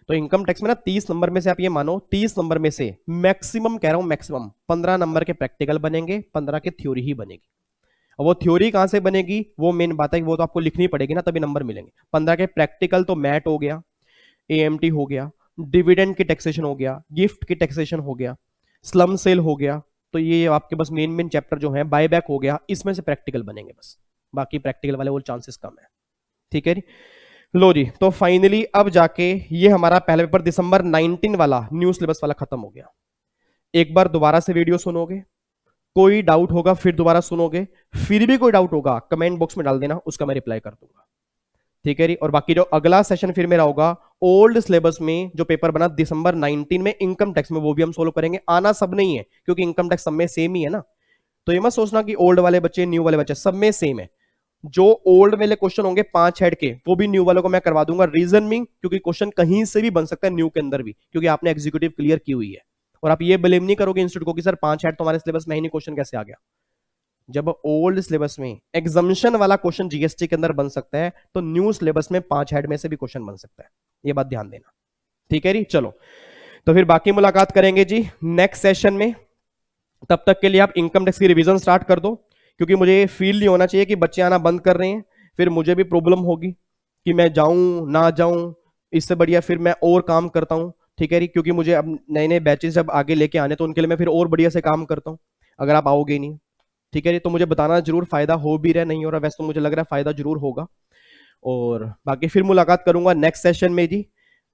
तो इनकम टैक्स में ना 30 नंबर में से आप ये मानो 30 नंबर में से मैक्सिमम कह रहा हूं मैक्सिमम 15 नंबर के प्रैक्टिकल बनेंगे, 15 के थ्योरी ही बनेगी। और वो थ्योरी कहां से बनेगी वो मेन बात है, वो तो आपको लिखनी पड़ेगी ना तभी नंबर मिलेंगे। 15 के प्रैक्टिकल तो मैट हो गया, एएमटी हो गया, डिविडेंड की टैक्सेशन हो गया, गिफ्ट की टैक्सेशन हो गया, स्लम सेल हो गया, तो ये आपके बस मेन मेन चैप्टर जो है, बायबैक हो गया, इसमें से प्रैक्टिकल बनेंगे बस, बाकी प्रैक्टिकल वाले वो चांसेस कम है। ठीक है जी, लो जी, तो फाइनली अब जाके ये हमारा पहला पेपर दिसंबर 19 वाला न्यू सिलेबस वाला खत्म हो गया। एक बार दोबारा से वीडियो सुनोगे, कोई डाउट होगा फिर दोबारा सुनोगे, फिर भी कोई डाउट होगा कमेंट बॉक्स में डाल देना, उसका मैं रिप्लाई कर दूंगा। ठीक है जी, और बाकी जो अगला सेशन फिर मेरा होगा ओल्ड सिलेबस में जो पेपर बना दिसंबर 19 में इनकम टैक्स में, वो भी हम सोल्व करेंगे। आना सब नहीं है क्योंकि इनकम टैक्स सब में सेम ही है ना, तो ये मत सोचना कि ओल्ड वाले बच्चे न्यू वाले बच्चे, सब में सेम है। जो ओल्ड वाले क्वेश्चन होंगे 5 हेड के वो भी न्यू वालों को मैं करवा दूंगा, रीजन मीन क्योंकि क्वेश्चन कहीं से भी बन सकता है न्यू के अंदर भी, क्योंकि आपने एग्जीक्यूटिव क्लियर की हुई है। और आप ये ब्लेम नहीं करोगे इंस्टीट्यूट को कि सर 5 हेड तो हमारे सिलेबस में ही नहीं, क्वेश्चन कैसे आ गया। जब ओल्ड सिलेबस में एग्जामिशन वाला क्वेश्चन जीएसटी के अंदर बन सकता है तो न्यू सिलेबस में 5 हेड में से भी क्वेश्चन बन सकता है, ये बात ध्यान देना। ठीक है जी, चलो तो फिर बाकी मुलाकात करेंगे जी नेक्स्ट सेशन में। तब तक के लिए आप इनकम टैक्स की रिवीजन स्टार्ट कर दो, क्योंकि मुझे फील नहीं होना चाहिए कि बच्चे आना बंद कर रहे हैं, फिर मुझे भी प्रॉब्लम होगी कि मैं जाऊं ना जाऊं, इससे बढ़िया फिर मैं और काम करता हूं। ठीक है जी, क्योंकि मुझे अब नए नए बैचेस जब आगे लेके आने तो उनके लिए मैं फिर और बढ़िया से काम करता हूं, अगर आप आओगे नहीं। ठीक है जी, तो मुझे बताना जरूर फायदा हो भी रहा नहीं हो रहा, वैसे तो मुझे लग रहा है फायदा जरूर होगा। और बाकी फिर मुलाकात करूंगा नेक्स्ट सेशन में जी,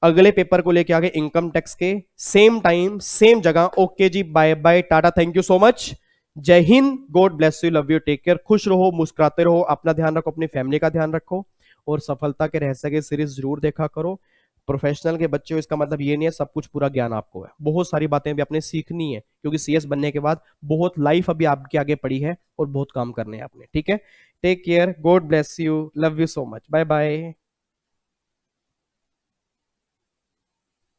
अगले पेपर को लेके आगे इनकम टैक्स के, सेम टाइम सेम जगह। ओके जी, bye bye, tata, thank you so much, जय हिंद, God bless you, love you, take care, खुश रहो, मुस्कुराते रहो, अपना ध्यान रखो, अपनी फैमिली का ध्यान रखो, और सफलता के रहस्य के सीरीज जरूर देखा करो। प्रोफेशनल के बच्चे हो इसका मतलब ये नहीं है सब कुछ पूरा ज्ञान आपको है, बहुत सारी बातें भी आपने सीखनी है, क्योंकि सीएस बनने के बाद बहुत लाइफ अभी आपके आगे पड़ी है और बहुत काम करने हैं आपने। ठीक है, take care, God bless you, love you so much, bye bye.